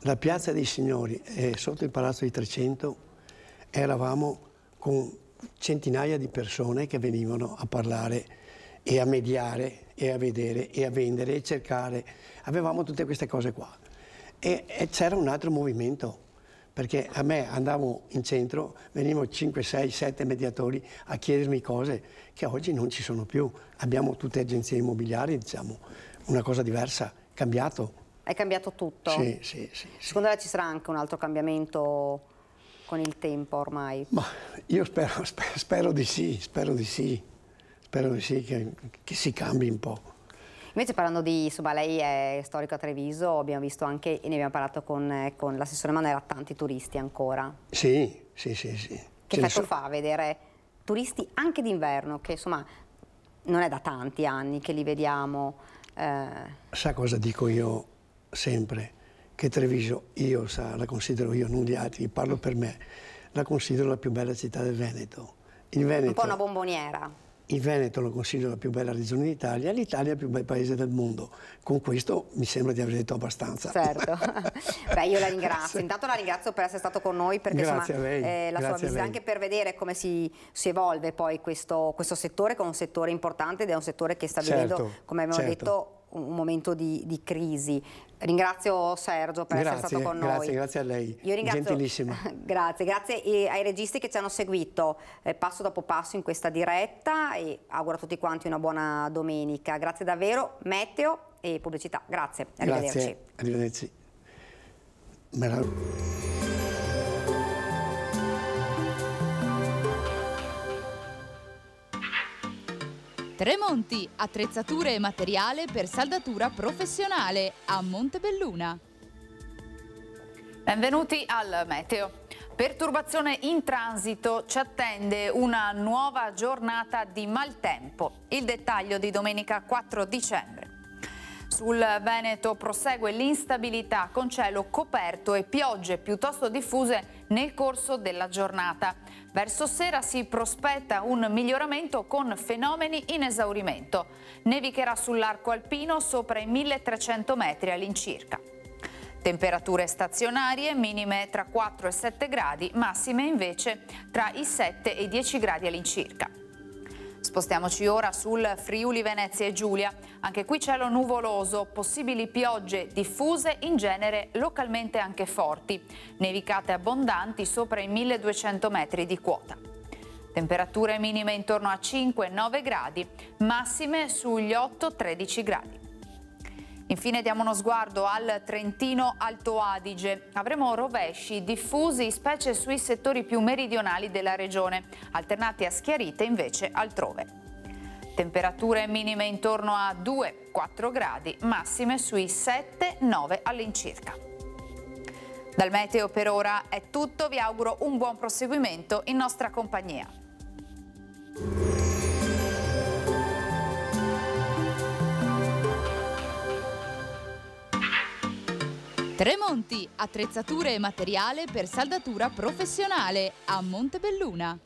La Piazza dei Signori e sotto il Palazzo di Trecento eravamo con centinaia di persone che venivano a parlare e a mediare e a vedere e a vendere e cercare. Avevamo tutte queste cose qua. E c'era un altro movimento, perché a me andavo in centro, venivano 5, 6, 7 mediatori a chiedermi cose che oggi non ci sono più. Abbiamo tutte agenzie immobiliari, diciamo, una cosa diversa, cambiato. È cambiato tutto? Sì. Secondo lei ci sarà anche un altro cambiamento con il tempo ormai? Ma io spero di sì, che si cambi un po'. Invece parlando di, insomma, lei è storico a Treviso, abbiamo visto anche, e ne abbiamo parlato con l'assessore Manera, tanti turisti ancora. Sì. Che effetto fa vedere turisti anche d'inverno, che insomma non è da tanti anni che li vediamo? Sa cosa dico io sempre? Che Treviso, la considero io, non gli altri, parlo per me, la considero la più bella città del Veneto. Un po' una bomboniera. Il Veneto lo considero la più bella regione d'Italia, l'Italia è il più bel paese del mondo. Con questo mi sembra di aver detto abbastanza. Certo. Beh, io la ringrazio. Intanto la ringrazio per essere stato con noi, perché grazie insomma, a lei. La sua visita, anche per vedere come si evolve poi questo settore, che è un settore importante ed è un settore che sta vivendo, come abbiamo detto, un momento di crisi. Ringrazio Sergio per essere stato con noi. Grazie a lei, io ringrazio, gentilissima. Grazie ai registi che ci hanno seguito passo dopo passo in questa diretta, e auguro a tutti quanti una buona domenica. Grazie davvero, meteo e pubblicità. Grazie, arrivederci. Arrivederci. Tremonti, attrezzature e materiale per saldatura professionale a Montebelluna. Benvenuti al meteo. Perturbazione in transito, ci attende una nuova giornata di maltempo. Il dettaglio di domenica 4 dicembre. Sul Veneto prosegue l'instabilità con cielo coperto e piogge piuttosto diffuse nel corso della giornata. Verso sera si prospetta un miglioramento con fenomeni in esaurimento. Nevicherà sull'arco alpino sopra i 1300 metri all'incirca. Temperature stazionarie, minime tra 4 e 7 gradi, massime invece tra i 7 e i 10 gradi all'incirca. Spostiamoci ora sul Friuli Venezia e Giulia. Anche qui cielo nuvoloso, possibili piogge diffuse, in genere localmente anche forti. Nevicate abbondanti sopra i 1200 metri di quota. Temperature minime intorno a 5-9 gradi, massime sugli 8-13 gradi. Infine diamo uno sguardo al Trentino Alto Adige. Avremo rovesci diffusi, specie sui settori più meridionali della regione, alternati a schiarite invece altrove. Temperature minime intorno a 2-4 gradi, massime sui 7-9 all'incirca. Dal meteo per ora è tutto, vi auguro un buon proseguimento in nostra compagnia. Tremonti, attrezzature e materiale per saldatura professionale a Montebelluna.